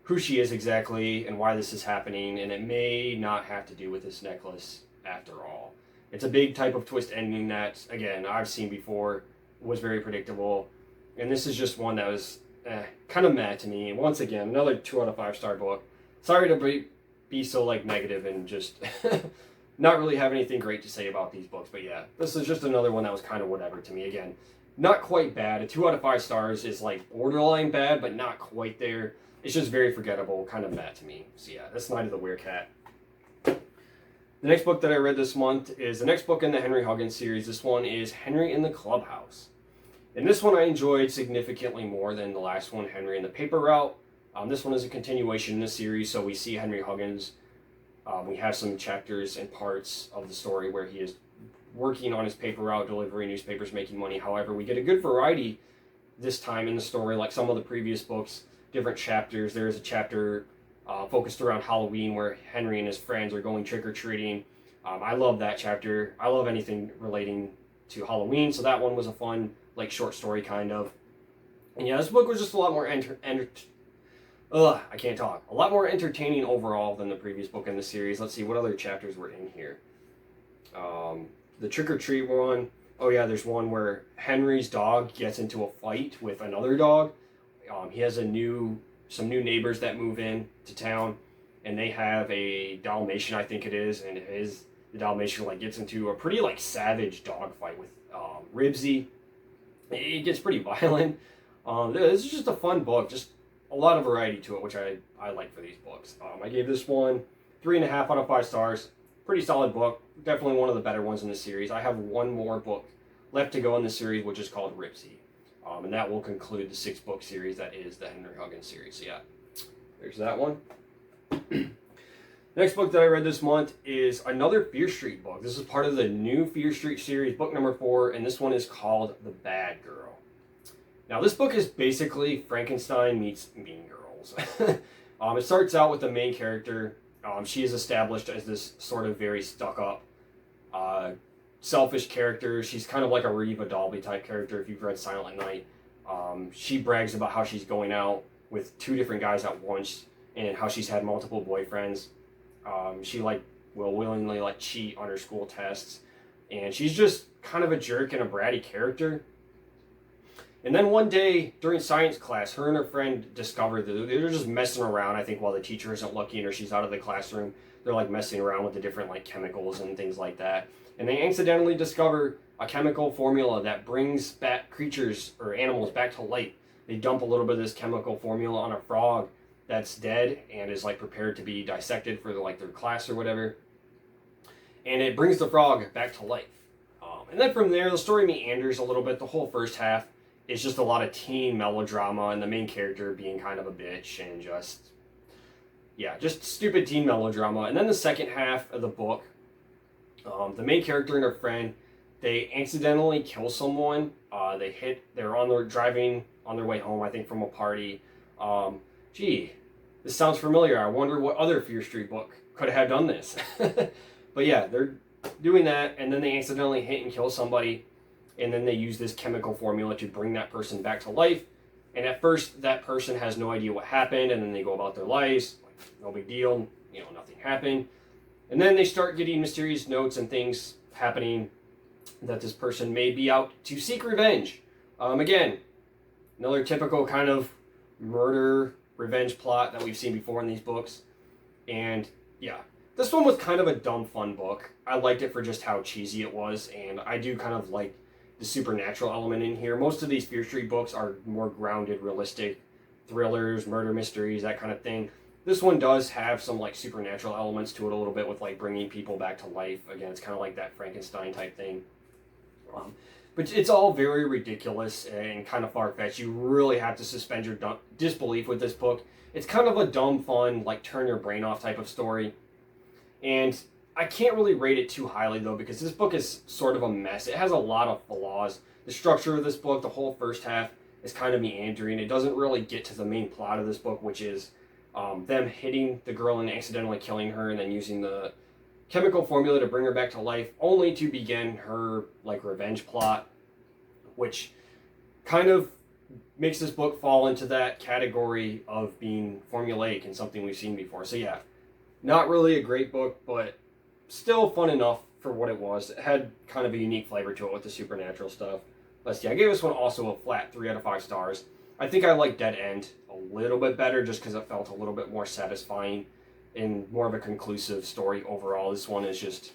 who she is exactly and why this is happening. And it may not have to do with this necklace after all. It's a big type of twist ending that, again, I've seen before, was very predictable. And this is just one that was kind of meh to me. And once again, another 2 out of 5 star book. Sorry to be so negative and just not really have anything great to say about these books. But yeah, this is just another one that was kind of whatever to me. Again, not quite bad. A 2 out of 5 stars is borderline bad, but not quite there. It's just very forgettable, kind of meh to me. So yeah, that's Night of the Werecat. The next book that I read this month is the next book in the Henry Huggins series. This one is Henry in the Clubhouse. And this one I enjoyed significantly more than the last one, Henry in the Paper Route. This one is a continuation in the series, so we see Henry Huggins. We have some chapters and parts of the story where he is working on his paper route, delivering newspapers, making money. However, we get a good variety this time in the story, like some of the previous books, different chapters. There is a chapter focused around Halloween where Henry and his friends are going trick-or-treating. I love that chapter. I love anything relating to Halloween, so that one was a fun short story kind of. And yeah, this book was just a lot more a lot more entertaining overall than the previous book in the series. Let's see what other chapters were in here. The trick-or-treat one. Oh yeah, there's one where Henry's dog gets into a fight with another dog. He has some new neighbors that move in to town, and they have a Dalmatian, I think it is, and the Dalmatian gets into a pretty savage dog fight with Ribsy. It gets pretty violent. This is just a fun book, just a lot of variety to it, which I like for these books. I gave this one 3.5 out of 5 stars. Pretty solid book. Definitely one of the better ones in the series. I have one more book left to go in the series, which is called Ribsy. And that will conclude the 6-book series that is the Henry Huggins series. So yeah, there's that one. Next book that I read this month is another Fear Street book. This is part of the new Fear Street series, book number 4, and this one is called The Bad Girl. Now this book is basically Frankenstein meets Mean Girls. It starts out with the main character. She is established as this sort of very stuck-up, selfish character. She's kind of like a Reva Dalby type character if you've read Silent Night. She brags about how she's going out with 2 different guys at once and how she's had multiple boyfriends. She will willingly cheat on her school tests, and she's just kind of a jerk and a bratty character. And then one day during science class, her and her friend discover that they're just messing around. I think while the teacher isn't looking or she's out of the classroom, they're messing around with the different chemicals and things like that. And they accidentally discover a chemical formula that brings back creatures or animals back to life. They dump a little bit of this chemical formula on a frog that's dead and is prepared to be dissected for their class or whatever. And it brings the frog back to life. And then from there, the story meanders a little bit. The whole first half is just a lot of teen melodrama and the main character being kind of a bitch and just stupid teen melodrama. And then the second half of the book, the main character and her friend, they accidentally kill someone. They're driving on their way home, I think, from a party. This sounds familiar. I wonder what other Fear Street book could have done this. But yeah, they're doing that, and then they accidentally hit and kill somebody, and then they use this chemical formula to bring that person back to life. And at first, that person has no idea what happened, and then they go about their lives, like, no big deal, nothing happened. And then they start getting mysterious notes and things happening that this person may be out to seek revenge. Again, another typical kind of murder revenge plot that we've seen before in these books. And yeah, this one was kind of a dumb fun book. I liked it for just how cheesy it was, and I do kind of like the supernatural element in here. Most of these Fear Street books are more grounded, realistic thrillers, murder mysteries, that kind of thing. This one does have some like supernatural elements to it a little bit, with like bringing people back to life. Again, it's kind of like that Frankenstein type thing. But it's all very ridiculous and kind of far-fetched. You really have to suspend your disbelief with this book. It's kind of a dumb, fun, like turn your brain off type of story. And I can't really rate it too highly though, because this book is sort of a mess. It has a lot of flaws. The structure of this book, the whole first half, is kind of meandering. It doesn't really get to the main plot of this book, which is them hitting the girl and accidentally killing her, and then using the chemical formula to bring her back to life, only to begin her like revenge plot, which kind of makes this book fall into that category of being formulaic and something we've seen before. So yeah, not really a great book, but still fun enough for what it was. It had kind of a unique flavor to it with the supernatural stuff. Let's see, I gave this one also a flat 3 out of 5 stars. I think I like Dead End a little bit better, just because it felt a little bit more satisfying and more of a conclusive story overall. This one is just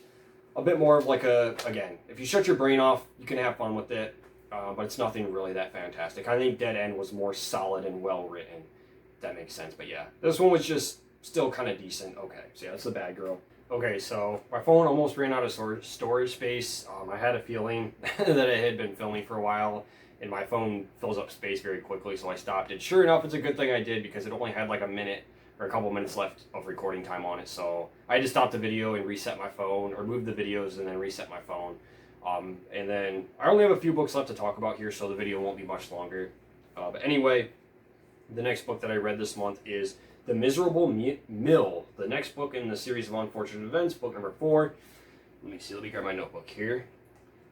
a bit more of like again, if you shut your brain off, you can have fun with it, but it's nothing really that fantastic. I think Dead End was more solid and well written, if that makes sense. But yeah, this one was just still kind of decent. Okay, so yeah, that's The Bad Girl. Okay, so my phone almost ran out of storage space. I had a feeling that it had been filming for a while, and my phone fills up space very quickly, so I stopped it. Sure enough, it's a good thing I did, because it only had like a minute or a couple minutes left of recording time on it, so I had to stop the video and reset my phone, or move the videos and then reset my phone. And then I only have a few books left to talk about here, so the video won't be much longer. But anyway, the next book that I read this month is The Miserable Mill, the next book in the series of unfortunate events, book number 4. Let me grab my notebook here.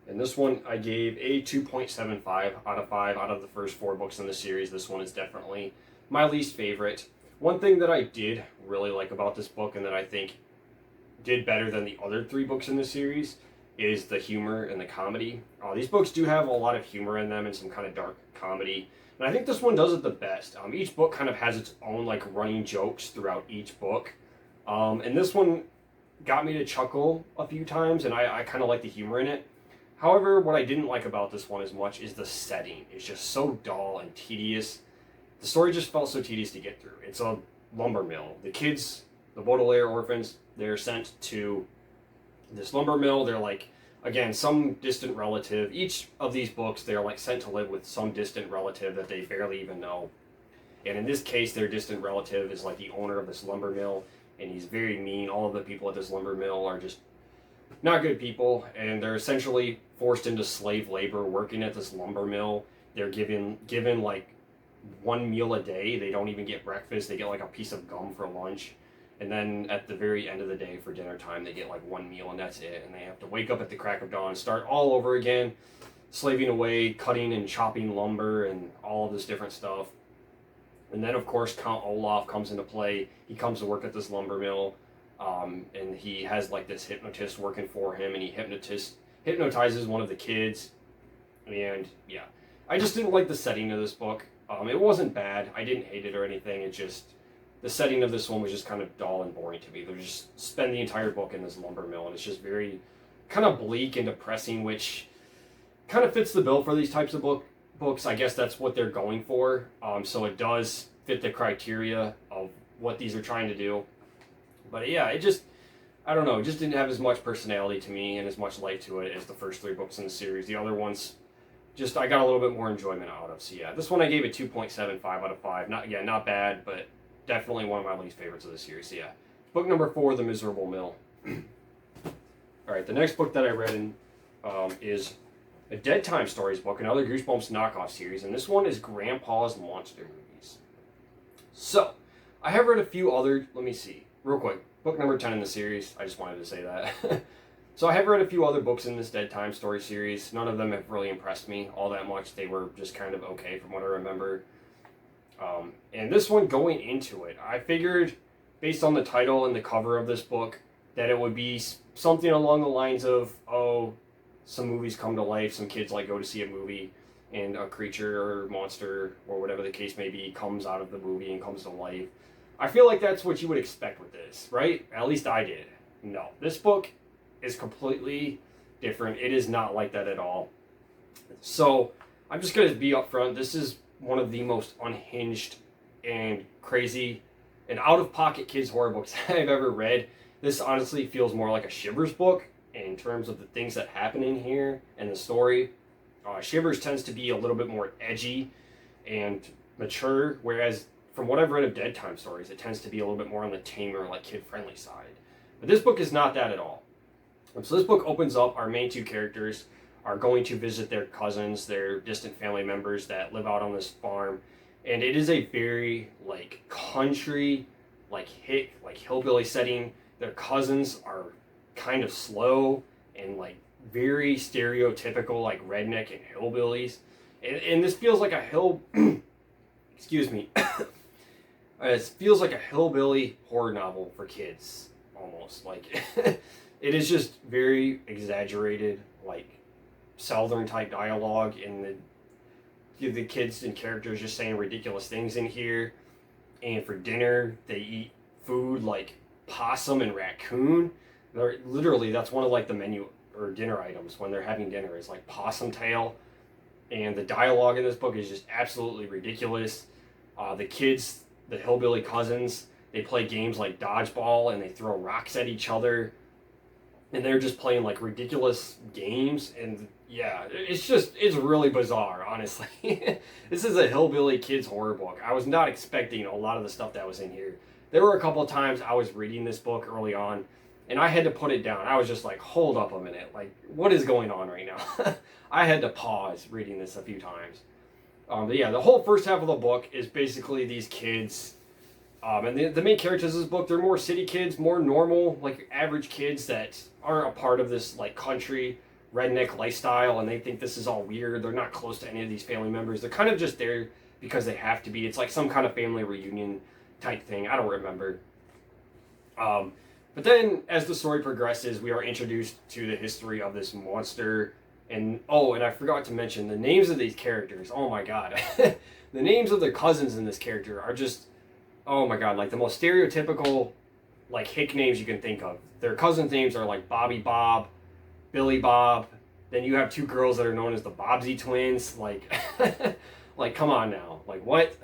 And this one I gave a 2.75 out of 5 out of the first 4 books in the series. This one is definitely my least favorite. One thing that I did really like about this book, and that I think did better than the other 3 books in the series, is the humor and the comedy. These books do have a lot of humor in them and some kind of dark comedy, and I think this one does it the best. Each book kind of has its own like running jokes throughout each book, and this one got me to chuckle a few times, and I kind of like the humor in it. However, what I didn't like about this one as much is the setting. It's just so dull and tedious. The story just felt so tedious to get through. It's a lumber mill. The kids, the Baudelaire orphans, they're sent to this lumber mill. They're like, again, some distant relative. Each of these books, they're like sent to live with some distant relative that they barely even know. And in this case, their distant relative is like the owner of this lumber mill, and he's very mean. All of the people at this lumber mill are just not good people, and they're essentially forced into slave labor working at this lumber mill. They're given like 1 meal a day. They don't even get breakfast. They get like a piece of gum for lunch, and then at the very end of the day for dinner time, they get like 1 meal, and that's it. And they have to wake up at the crack of dawn, start all over again, slaving away, cutting and chopping lumber and all of this different stuff. And then of course Count Olaf comes into play. He comes to work at this lumber mill, and he has like this hypnotist working for him, and he hypnotizes one of the kids. And yeah, I just didn't like the setting of this book. It wasn't bad. I didn't hate it or anything. It just, the setting of this one was just kind of dull and boring to me. They just spend the entire book in this lumber mill, and it's just very kind of bleak and depressing, which kind of fits the bill for these types of books. I guess that's what they're going for. So it does fit the criteria of what these are trying to do. But yeah, I don't know, it just didn't have as much personality to me and as much life to it as the first 3 books in the series. The other ones, just I got a little bit more enjoyment out of. So yeah, this one I gave it 2.75 out of 5. Not bad, but definitely one of my least favorites of the series. So yeah, book number 4, The Miserable Mill. All right, the next book that I read is a Dead Time Stories book, another Goosebumps knockoff series, and this one is Grandpa's Monster Movies. So, I have read a few other, let me see, real quick, book number 10 in the series, I just wanted to say that. So I have read a few other books in this Dead Time Story series. None of them have really impressed me all that much. They were just kind of okay from what I remember. And this one, going into it, I figured, based on the title and the cover of this book, that it would be something along the lines of, oh, some movies come to life, some kids like go to see a movie, and a creature or monster or whatever the case may be comes out of the movie and comes to life. I feel like that's what you would expect with this, right? At least I did. No, this book is completely different. It is not like that at all. So I'm just going to be upfront. This is one of the most unhinged and crazy and out-of-pocket kids horror books I've ever read. This honestly feels more like a Shivers book in terms of the things that happen in here and the story. Shivers tends to be a little bit more edgy and mature, whereas from what I've read of Dead Time Stories, it tends to be a little bit more on the tamer, like kid-friendly side. But this book is not that at all. So this book opens up, our main 2 characters are going to visit their cousins, their distant family members that live out on this farm. And it is a very, like, country, like hillbilly setting. Their cousins are kind of slow and, like, very stereotypical, like, redneck and hillbillies. And this feels like a excuse me. It feels like a hillbilly horror novel for kids, almost. Like, it is just very exaggerated, like, Southern type dialogue, and the kids and characters just saying ridiculous things in here. And for dinner, they eat food like possum and raccoon. That's one of, like, the menu or dinner items when they're having dinner is, like, possum tail. And the dialogue in this book is just absolutely ridiculous. The kids, the hillbilly cousins, they play games like dodgeball and they throw rocks at each other. And they're just playing, like, ridiculous games. And yeah, it's really bizarre, honestly. This is a hillbilly kids horror book. I was not expecting a lot of the stuff that was in here. There were a couple of times I was reading this book early on, and I had to put it down. I was just like, hold up a minute. Like, what is going on right now? I had to pause reading this a few times. But yeah, the whole first half of the book is basically these kids. And the main characters of this book, they're more city kids, more normal, like, average kids that aren't a part of this, like, country, redneck lifestyle, and they think this is all weird. They're not close to any of these family members. They're kind of just there because they have to be. It's like some kind of family reunion type thing. I don't remember. But then, as the story progresses, we are introduced to the history of this monster. And I forgot to mention the names of these characters. Oh my god. The names of the cousins in this character are just, oh my god, like the most stereotypical, like, hick names you can think of. Their cousins' names are like Bobby Bob, Billy Bob. Then you have 2 girls that are known as the Bobsy twins. Like, like, come on now. Like, what?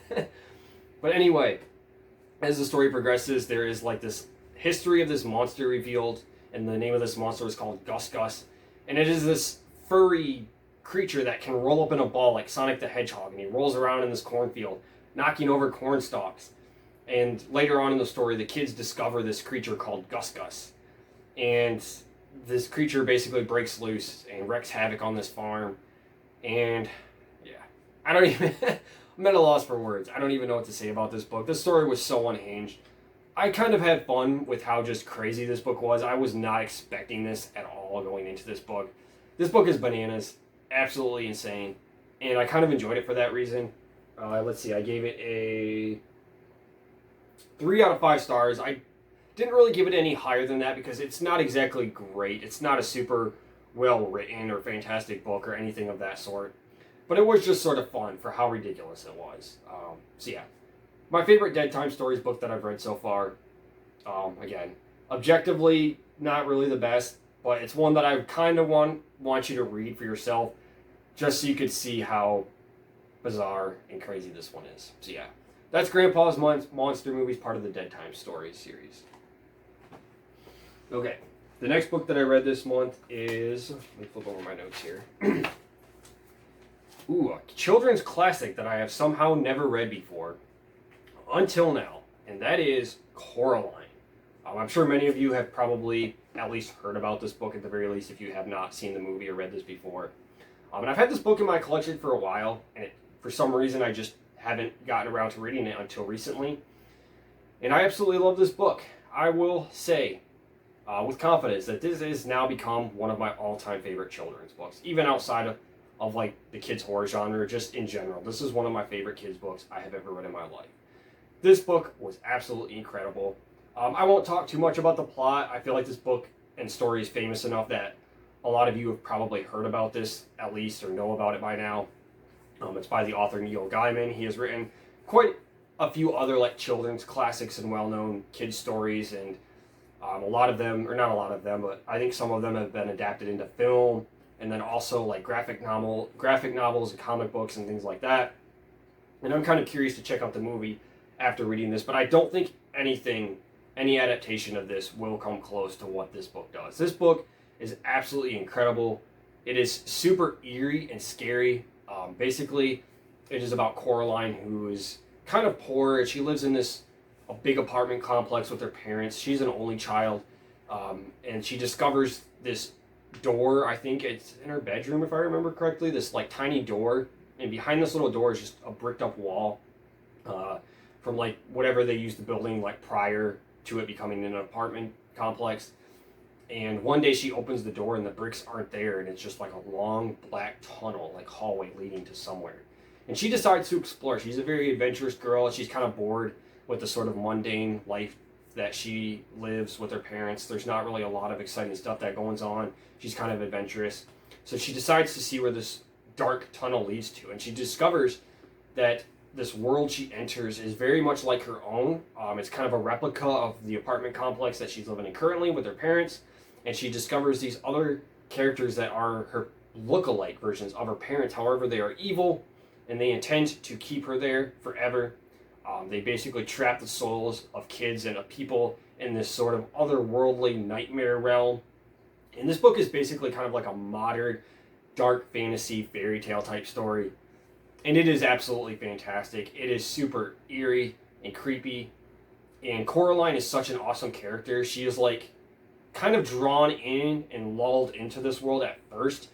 But anyway, as the story progresses, there is, like, this history of this monster revealed, and the name of this monster is called Gus Gus. And it is this furry creature that can roll up in a ball like Sonic the Hedgehog, and he rolls around in this cornfield, knocking over corn stalks. And later on in the story, the kids discover this creature called Gus Gus. And this creature basically breaks loose and wreaks havoc on this farm. And yeah, I'm at a loss for words. I don't even know what to say about this book. This story was so unhinged. I kind of had fun with how just crazy this book was. I was not expecting this at all going into this book. This book is bananas. Absolutely insane. And I kind of enjoyed it for that reason. Let's see, I gave it a 3 out of 5 stars. I didn't really give it any higher than that because it's not exactly great. It's not a super well written or fantastic book or anything of that sort. But it was just sort of fun for how ridiculous it was. So yeah, my favorite Dead Time Stories book that I've read so far. Again, objectively, not really the best, but it's one that I kind of want you to read for yourself, just so you could see how bizarre and crazy this one is. So yeah, that's Grandpa's Monster Movies, part of the Dead Time Stories series. Okay, the next book that I read this month is, let me flip over my notes here. Ooh, a children's classic that I have somehow never read before until now, and that is Coraline. I'm sure many of you have probably at least heard about this book at the very least if you have not seen the movie or read this before. And I've had this book in my collection for a while, and for some reason I just haven't gotten around to reading it until recently. And I absolutely love this book. I will say with confidence that this has now become one of my all-time favorite children's books, even outside of like the kids horror genre, just in general. This is one of my favorite kids books I have ever read in my life. This book was absolutely incredible. I won't talk too much about the plot. I feel like this book and story is famous enough that a lot of you have probably heard about this at least or know about it by now. It's by the author Neil Gaiman. He has written quite a few other like children's classics and well-known kids stories, and a lot of them, or not a lot of them, but I think some of them have been adapted into film, and then also like graphic novels and comic books and things like that. And I'm kind of curious to check out the movie after reading this, but I don't think any adaptation of this will come close to what this book does. This book is absolutely incredible. It is super eerie and scary. Basically, it is about Coraline, who is kind of poor. She lives in a big apartment complex with her parents. She's an only child, and she discovers this door. I think it's in her bedroom, if I remember correctly. This like tiny door, and behind this little door is just a bricked up wall from like whatever they used the building like prior to it becoming an apartment complex. And one day she opens the door and the bricks aren't there, and it's just like a long black tunnel, like hallway leading to somewhere. And she decides to explore. She's a very adventurous girl. She's kind of bored with the sort of mundane life that she lives with her parents. There's not really a lot of exciting stuff that goes on. She's kind of adventurous. So she decides to see where this dark tunnel leads to. And she discovers that this world she enters is very much like her own. It's kind of a replica of the apartment complex that she's living in currently with her parents. And she discovers these other characters that are her look-alike versions of her parents. However, they are evil, and they intend to keep her there forever. They basically trap the souls of kids and of people in this sort of otherworldly nightmare realm. And this book is basically kind of like a modern, dark fantasy fairy tale type story. And it is absolutely fantastic. It is super eerie and creepy. And Coraline is such an awesome character. She is like kind of drawn in and lulled into this world at first.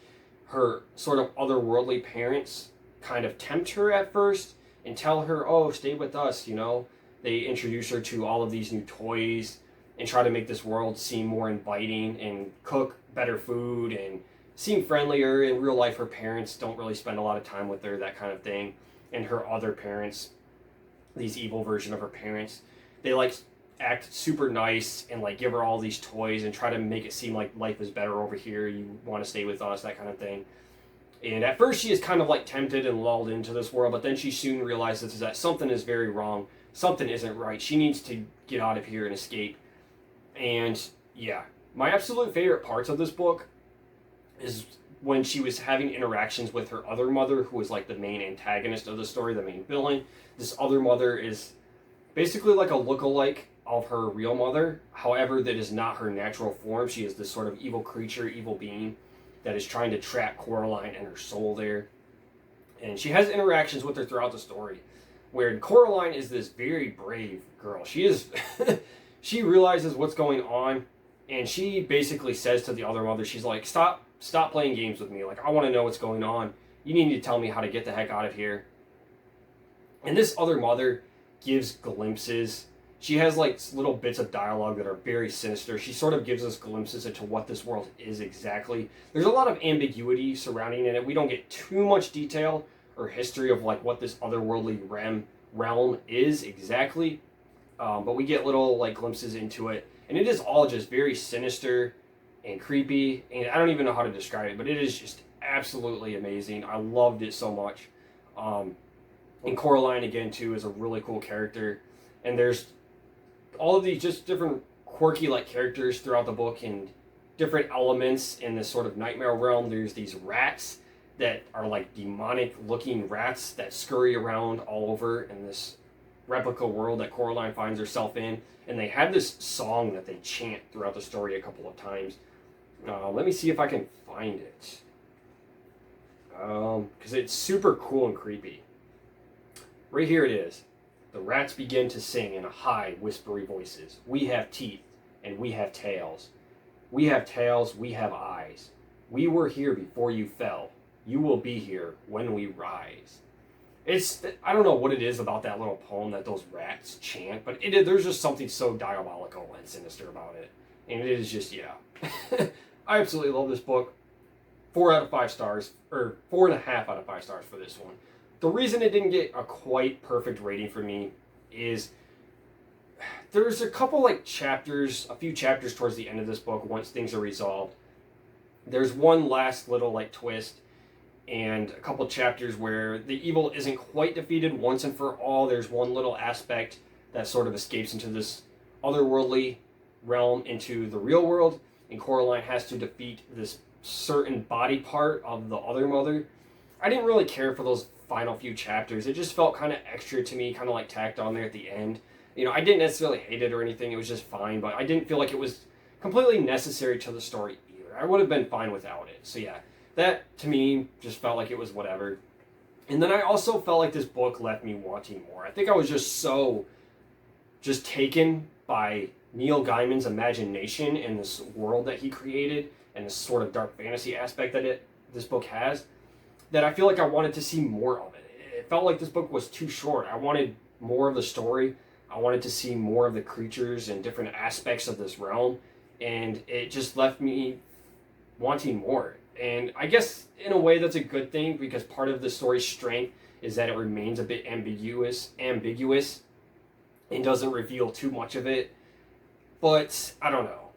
Her sort of otherworldly parents kind of tempt her at first and tell her, oh, stay with us, you know. They introduce her to all of these new toys and try to make this world seem more inviting and cook better food and seem friendlier. In real life, her parents don't really spend a lot of time with her, that kind of thing. And her other parents, these evil version of her parents, they like act super nice and like give her all these toys and try to make it seem like life is better over here. You want to stay with us, that kind of thing. And at first she is kind of like tempted and lulled into this world, but then she soon realizes that something is very wrong. Something isn't right. She needs to get out of here and escape. And yeah, my absolute favorite parts of this book is when she was having interactions with her other mother, who was like the main antagonist of the story, the main villain. This other mother is basically like a look-alike of her real mother. However, that is not her natural form. She is this sort of evil creature, evil being that is trying to trap Coraline and her soul there. And she has interactions with her throughout the story, where Coraline is this very brave girl. She is, she realizes what's going on, and she basically says to the other mother, she's like, stop playing games with me. Like, I want to know what's going on. You need to tell me how to get the heck out of here. And this other mother gives glimpses. She has like little bits of dialogue that are very sinister. She sort of gives us glimpses into what this world is exactly. There's a lot of ambiguity surrounding it. We don't get too much detail or history of like what this otherworldly realm is exactly, but we get little like glimpses into it, and it is all just very sinister and creepy, and I don't even know how to describe it, but it is just absolutely amazing. I loved it so much. And Coraline again too is a really cool character, and there's all of these just different quirky like characters throughout the book and different elements in this sort of nightmare realm. There's these rats that are like demonic looking rats that scurry around all over in this replica world that Coraline finds herself in, and they have this song that they chant throughout the story a couple of times. Let me see if I can find it, because it's super cool and creepy. Right here it is. The rats begin to sing in high, whispery voices. We have teeth, and we have tails. We have tails, we have eyes. We were here before you fell. You will be here when we rise. I don't know what it is about that little poem that those rats chant, but there's just something so diabolical and sinister about it. And it is just, yeah. I absolutely love this book. 4 out of 5 stars, or 4.5 out of 5 stars for this one. The reason it didn't get a quite perfect rating for me is there's a couple a few chapters towards the end of this book once things are resolved. There's one last little twist and a couple chapters where the evil isn't quite defeated once and for all. There's one little aspect that sort of escapes into this otherworldly realm into the real world, and Coraline has to defeat this certain body part of the other mother. I didn't really care for those final few chapters. It just felt kind of extra to me, kind of tacked on there at the end. I didn't necessarily hate it or anything. It was just fine, but I didn't feel like it was completely necessary to the story either. I would have been fine without it. So yeah, that to me just felt like it was whatever. And then I also felt like this book left me wanting more. I think I was just taken by Neil Gaiman's imagination and this world that he created and this sort of dark fantasy aspect that this book has, that I feel like I wanted to see more of it. It felt like this book was too short. I wanted more of the story. I wanted to see more of the creatures and different aspects of this realm, and it just left me wanting more. And I guess in a way that's a good thing, because part of the story's strength is that it remains a bit ambiguous and doesn't reveal too much of it. But I don't know.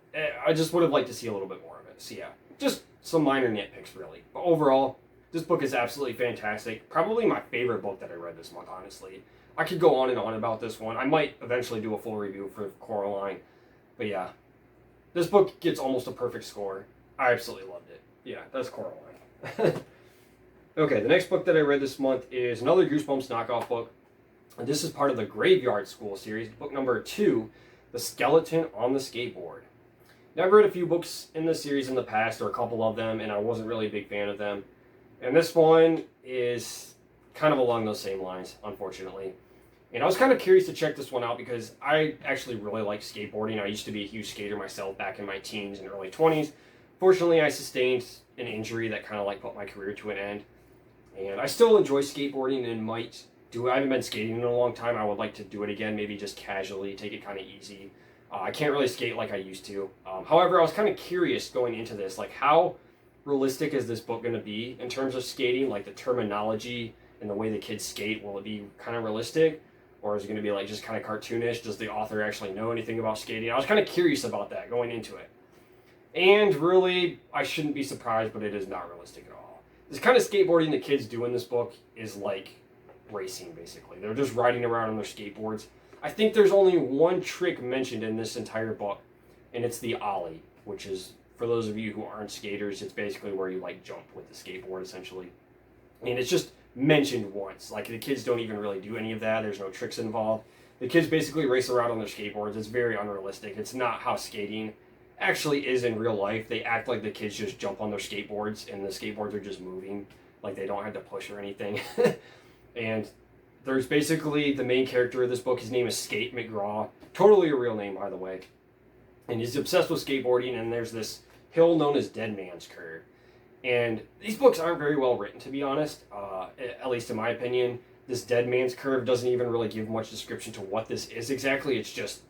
I just would have liked to see a little bit more of it. So yeah, just some minor nitpicks really. But overall, this book is absolutely fantastic. Probably my favorite book that I read this month, honestly. I could go on and on about this one. I might eventually do a full review for Coraline. But yeah, this book gets almost a perfect score. I absolutely loved it. Yeah, that's Coraline. Okay, the next book that I read this month is another Goosebumps knockoff book. And this is part of the Graveyard School series, book number 2, The Skeleton on the Skateboard. Now, I've read a few books in this series in the past, or a couple of them, and I wasn't really a big fan of them. And this one is kind of along those same lines, unfortunately. And I was kind of curious to check this one out because I actually really like skateboarding. I used to be a huge skater myself back in my teens and early 20s. Fortunately, I sustained an injury that kind of put my career to an end. And I still enjoy skateboarding and might do it. I haven't been skating in a long time. I would like to do it again, maybe just casually, take it kind of easy. I can't really skate like I used to. However, I was kind of curious going into this, how realistic is this book going to be in terms of skating? The terminology and the way the kids skate, will it be kind of realistic? Or is it going to be just kind of cartoonish? Does the author actually know anything about skating? I was kind of curious about that going into it. And really, I shouldn't be surprised, but it is not realistic at all. This kind of skateboarding the kids do in this book is like racing, basically. They're just riding around on their skateboards. I think there's only one trick mentioned in this entire book, and it's the ollie, which is, for those of you who aren't skaters, it's basically where you jump with the skateboard, essentially. And it's just mentioned once. The kids don't even really do any of that. There's no tricks involved. The kids basically race around on their skateboards. It's very unrealistic. It's not how skating actually is in real life. They act like the kids just jump on their skateboards and the skateboards are just moving. They don't have to push or anything. And there's basically the main character of this book. His name is Skate McGraw. Totally a real name, by the way. And he's obsessed with skateboarding, and there's this hill known as Dead Man's Curve. And these books aren't very well written, to be honest, at least in my opinion. This Dead Man's Curve doesn't even really give much description to what this is exactly. It's just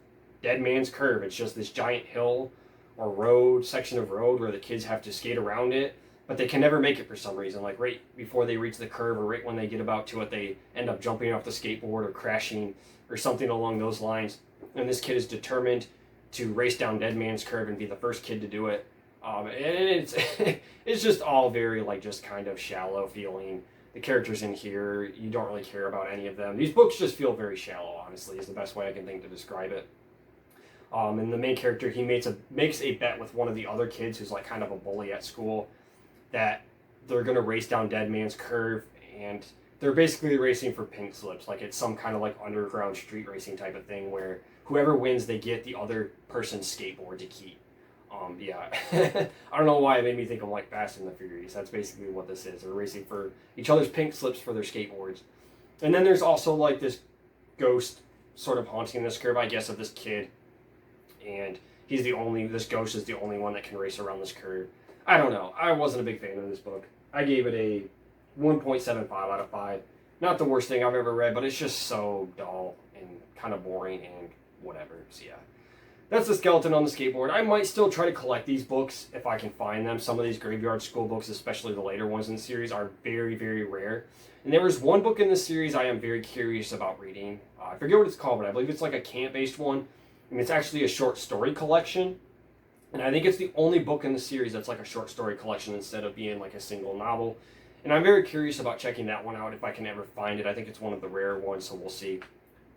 Dead Man's Curve. It's just this giant hill or section of road where the kids have to skate around it, but they can never make it for some reason. Right before they reach the curve or right when they get about to it, they end up jumping off the skateboard or crashing or something along those lines. And this kid is determined to race down Dead Man's Curve and be the first kid to do it. And it's it's just all very just kind of shallow feeling. The characters in here, you don't really care about any of them. These books just feel very shallow, honestly, is the best way I can think to describe it. And the main character, he makes a bet with one of the other kids who's kind of a bully at school that they're going to race down Dead Man's Curve, and they're basically racing for pink slips. Like it's some kind of like underground street racing type of thing where whoever wins, they get the other person's skateboard to keep. Yeah, I don't know why it made me think of like Fast and the Furious. That's basically what this is. They're racing for each other's pink slips for their skateboards. And then there's also like this ghost sort of haunting this curve, I guess, of this kid. And this ghost is the only one that can race around this curve. I don't know. I wasn't a big fan of this book. I gave it a 1.75 out of 5. Not the worst thing I've ever read, but it's just so dull and kind of boring and whatever. So yeah. That's the skeleton on the skateboard. I might still try to collect these books if I can find them. Some of these Graveyard School books, especially the later ones in the series, are very, very rare. And there was one book in this series I am very curious about reading. I forget what it's called, but I believe it's like a camp-based one. And it's actually a short story collection. And I think it's the only book in the series that's like a short story collection instead of being like a single novel. And I'm very curious about checking that one out if I can ever find it. I think it's one of the rare ones, so we'll see.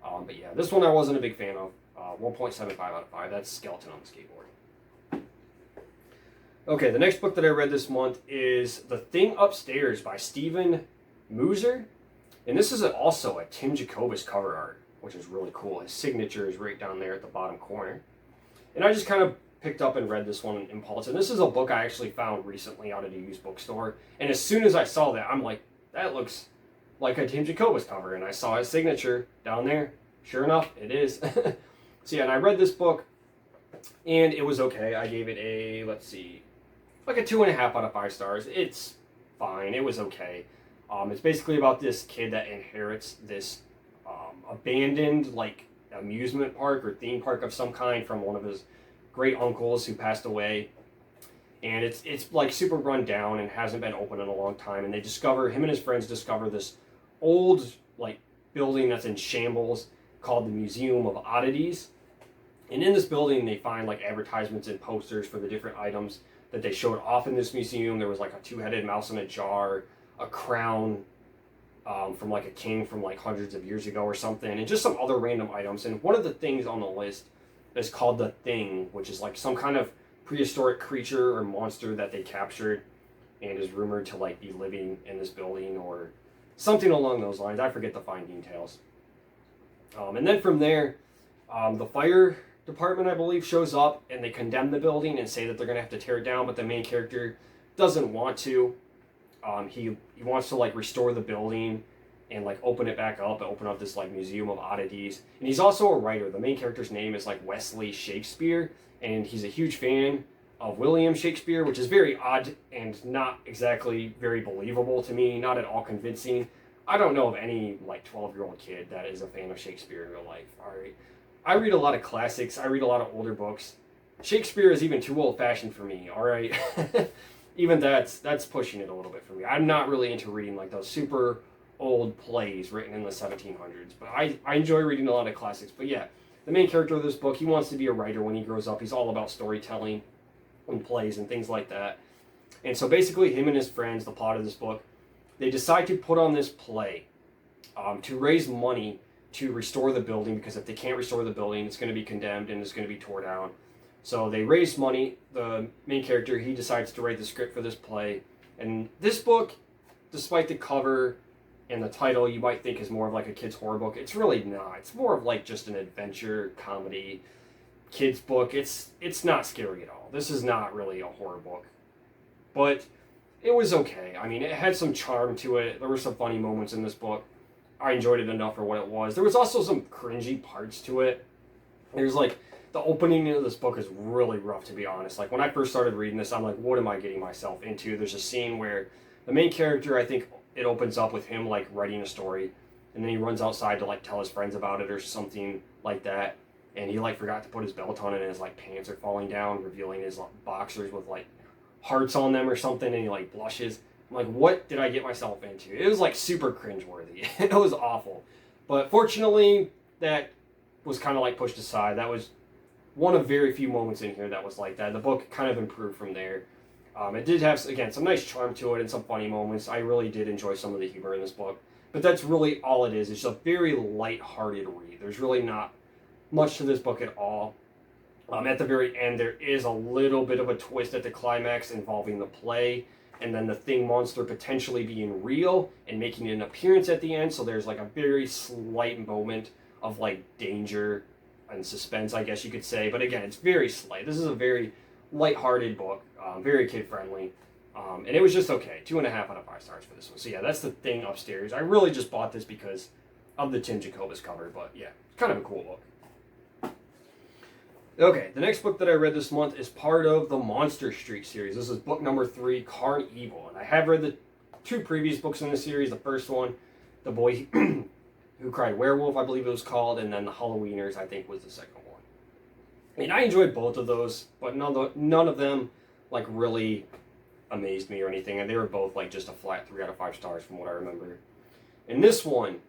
But yeah, this one I wasn't a big fan of. 1.75 out of 5. That's Skeleton on the Skateboard. Okay, the next book that I read this month is The Thing Upstairs by Stephen Mooser. And this is also a Tim Jacobus cover art, which is really cool. His signature is right down there at the bottom corner. And I just kind of picked up and read this one in impulse. And this is a book I actually found recently out at a used bookstore. And as soon as I saw that, I'm like, that looks like a Tim Jacobus cover. And I saw his signature down there. Sure enough, it is. So yeah, and I read this book, and it was okay. I gave it a, like a 2.5 out of 5 stars. It's fine. It was okay. It's basically about this kid that inherits this abandoned, like, amusement park or theme park of some kind from one of his great uncles who passed away. And it's like super run down and hasn't been open in a long time. And him and his friends discover this old, like, building that's in shambles called the Museum of Oddities. And in this building, they find like advertisements and posters for the different items that they showed off in this museum. There was like a 2-headed mouse in a jar, a crown from like a king from like hundreds of years ago or something, and just some other random items. And one of the things on the list is called the Thing, which is like some kind of prehistoric creature or monster that they captured and is rumored to like be living in this building or something along those lines. I forget the fine details. And then from there, the fire department, I believe, shows up and they condemn the building and say that they're going to have to tear it down, but the main character doesn't want to. He wants to like restore the building and like open it back up and open up this like Museum of Oddities. And he's also a writer. The main character's name is like Wesley Shakespeare, and he's a huge fan of William Shakespeare, which is very odd and not exactly very believable to me, not at all convincing. I don't know of any like 12-year-old kid that is a fan of Shakespeare in real life. All right, I read a lot of classics. I read a lot of older books. Shakespeare is even too old-fashioned for me. All right, even that's pushing it a little bit for me. I'm not really into reading like those super old plays written in the 1700s. But I enjoy reading a lot of classics. But yeah, the main character of this book, he wants to be a writer when he grows up. He's all about storytelling and plays and things like that. And so basically, him and his friends, the plot of this book, they decide to put on this play to raise money to restore the building, because if they can't restore the building, it's going to be condemned and it's going to be torn down. So they raise money. The main character, he decides to write the script for this play. And this book, despite the cover and the title, you might think is more of like a kid's horror book. It's really not. It's more of like just an adventure comedy kid's book. It's not scary at all. This is not really a horror book. But it was okay. I mean, it had some charm to it. There were some funny moments in this book. I enjoyed it enough for what it was. There was also some cringy parts to it. There's like, the opening of this book is really rough, to be honest. Like, when I first started reading this, I'm like, what am I getting myself into? There's a scene where the main character, I think it opens up with him like writing a story, and then he runs outside to like tell his friends about it or something like that. And he like forgot to put his belt on, and his like pants are falling down, revealing his like, boxers with like hearts on them or something, and he like blushes. I'm like, what did I get myself into? It was like super cringeworthy. It was awful. But fortunately, that was kind of like pushed aside. That was one of very few moments in here that was like that. The book kind of improved from there. It did have, again, some nice charm to it and some funny moments. I really did enjoy some of the humor in this book. But that's really all it is. It's a very light-hearted read. There's really not much to this book at all. At the very end, there is a little bit of a twist at the climax involving the play. and then the thing monster potentially being real and making an appearance at the end. So there's like a very slight moment of like danger and suspense, I guess you could say. But again, it's very slight. This is a very lighthearted book, very kid friendly. And it was just okay. 2.5 out of 5 stars for this one. So yeah, that's the thing upstairs. I really just bought this because of the Tim Jacobus cover, but yeah, it's kind of a cool book. Okay, the next book that I read this month is part of the Monster Street series. This is book number 3, Carnival. And I have read the 2 previous books in the series. The first one, The Boy Who Cried Werewolf, I believe it was called, and then The Halloweeners, I think, was the second one. And I enjoyed both of those, but none of them like really amazed me or anything, and they were both like just a flat 3 out of 5 stars from what I remember. And this one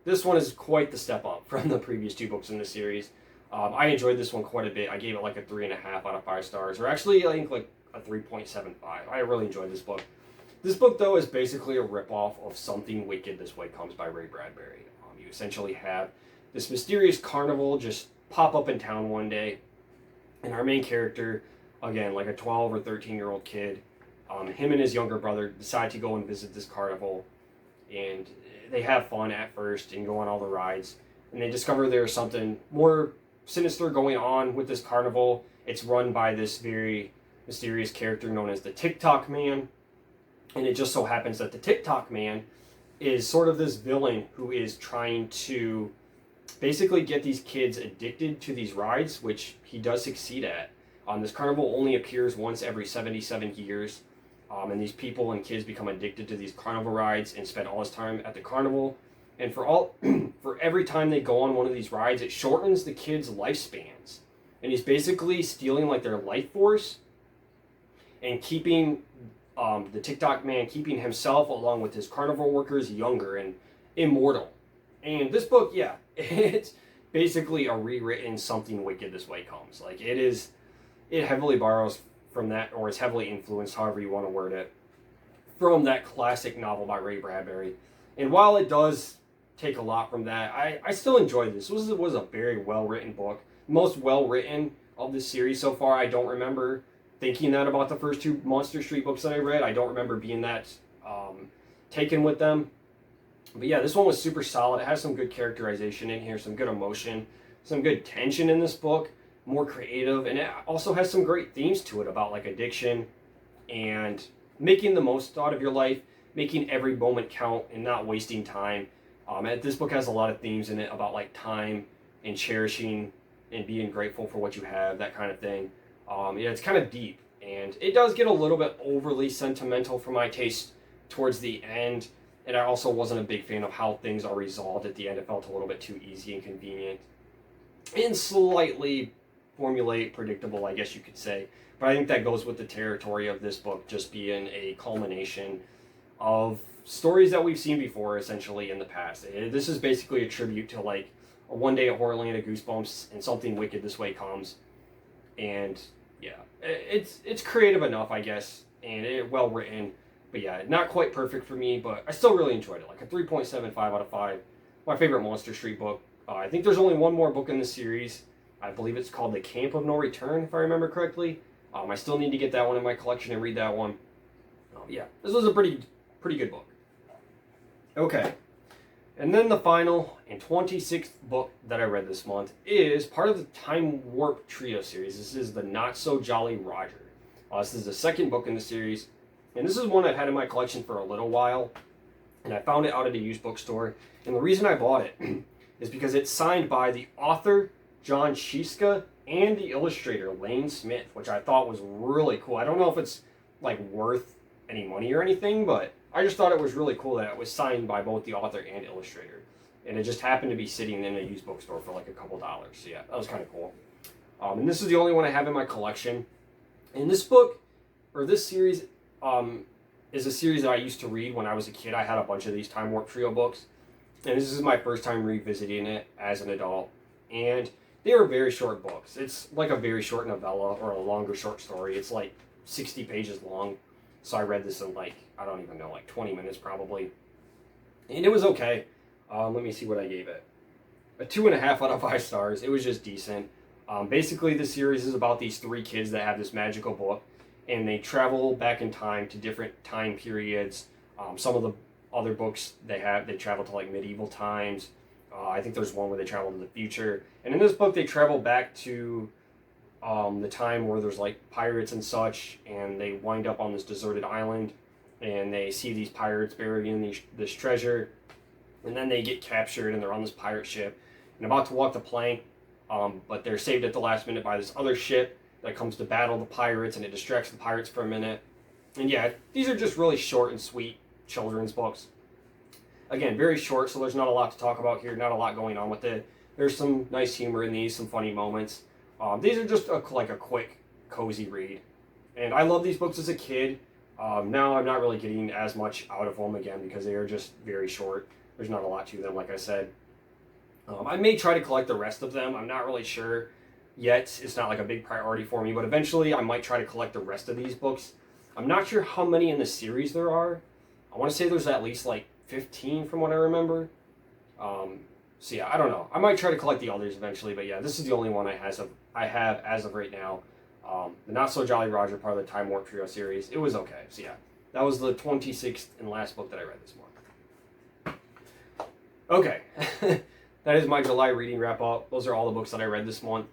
is quite the step up from the previous 2 books in the series. I enjoyed this one quite a bit. I gave it like a 3.5 out of 5 stars, or actually I think like a 3.75. I really enjoyed this book. This book, though, is basically a ripoff of Something Wicked This Way Comes by Ray Bradbury. You essentially have this mysterious carnival just pop up in town one day, and our main character, again, like a 12 or 13-year-old kid, him and his younger brother decide to go and visit this carnival, and they have fun at first and go on all the rides, and they discover there's something more sinister going on with this carnival. It's run by this very mysterious character known as the TikTok Man, and it just so happens that the TikTok Man is sort of this villain who is trying to basically get these kids addicted to these rides, which he does succeed at. This carnival only appears once every 77 years, and these people and kids become addicted to these carnival rides and spend all this time at the carnival. And for every time they go on one of these rides, it shortens the kids' lifespans. And he's basically stealing like their life force and keeping the TikTok Man, keeping himself along with his carnival workers younger and immortal. And this book, yeah, it's basically a rewritten Something Wicked This Way Comes. Like it heavily borrows from that, or it's heavily influenced, however you want to word it, from that classic novel by Ray Bradbury. And while it does take a lot from that, I still enjoyed this. This was a very well-written book. Most well-written of this series so far. I don't remember thinking that about the first 2 Monster Street books that I read. I don't remember being that taken with them. But yeah, this one was super solid. It has some good characterization in here, some good emotion, some good tension in this book, more creative, and it also has some great themes to it about like addiction and making the most out of your life, making every moment count and not wasting time. This book has a lot of themes in it about like time and cherishing and being grateful for what you have, that kind of thing. Yeah, it's kind of deep, and it does get a little bit overly sentimental for my taste towards the end, and I also wasn't a big fan of how things are resolved at the end. It felt a little bit too easy and convenient, and slightly formulaic, predictable, I guess you could say. But I think that goes with the territory of this book just being a culmination of stories that we've seen before, essentially, in the past. This is basically a tribute to like a One Day at Horrorland, a Goosebumps, and Something Wicked This Way Comes. And yeah, it's creative enough, I guess, and well written. But yeah, not quite perfect for me, but I still really enjoyed it. Like a 3.75 out of 5. My favorite Monster Street book. I think there's only one more book in the series. I believe it's called The Camp of No Return, if I remember correctly. I still need to get that one in my collection and read that one. Yeah, this was a pretty good book. Okay, and then the final and 26th book that I read this month is part of the Time Warp Trio series. This is the Not So Jolly Roger. This is the second book in the series, and this is one I've had in my collection for a little while, and I found it out at a used bookstore. And the reason I bought it is because it's signed by the author, John Shiska, and the illustrator, Lane Smith, which I thought was really cool. I don't know if it's like worth any money or anything, but I just thought it was really cool that it was signed by both the author and illustrator. And it just happened to be sitting in a used bookstore for like a couple dollars. So yeah, that was kind of cool. And this is the only one I have in my collection. And this book, or this series, is a series that I used to read when I was a kid. I had a bunch of these Time Warp Trio books. And this is my first time revisiting it as an adult. And they were very short books. It's like a very short novella or a longer short story. It's like 60 pages long. So I read this in like, I don't even know, like 20 minutes probably. And it was okay. Let me see what I gave it. A 2.5 out of 5 stars. It was just decent. Basically, the series is about these 3 kids that have this magical book. and they travel back in time to different time periods. Some of the other books they travel to like medieval times. I think there's one where they travel to the future, and in this book they travel back to the time where there's like pirates and such, and they wind up on this deserted island, and they see these pirates burying this treasure, and then they get captured and they're on this pirate ship and about to walk the plank, but they're saved at the last minute by this other ship that comes to battle the pirates, and it distracts the pirates for a minute. And yeah, these are just really short and sweet children's books. Again, very short, so there's not a lot to talk about here, not a lot going on with it. There's some nice humor in these, some funny moments. These are just like a quick, cozy read. And I love these books as a kid. Now I'm not really getting as much out of them again because they are just very short. There's not a lot to them, like I said. I may try to collect the rest of them. I'm not really sure yet. It's not like a big priority for me, but eventually I might try to collect the rest of these books. I'm not sure how many in the series there are. I want to say there's at least like 15 from what I remember. So yeah, I don't know. I might try to collect the others eventually, but yeah, this is the only one I have as of right now. The Not So Jolly Roger, part of the Time Warp Trio series. It was okay. So yeah, that was the 26th and last book that I read this month. Okay, that is my July reading wrap up. Those are all the books that I read this month.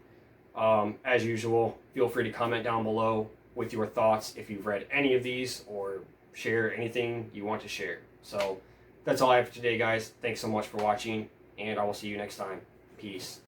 As usual, feel free to comment down below with your thoughts if you've read any of these, or share anything you want to share. So that's all I have for today, guys. Thanks so much for watching, and I will see you next time. Peace.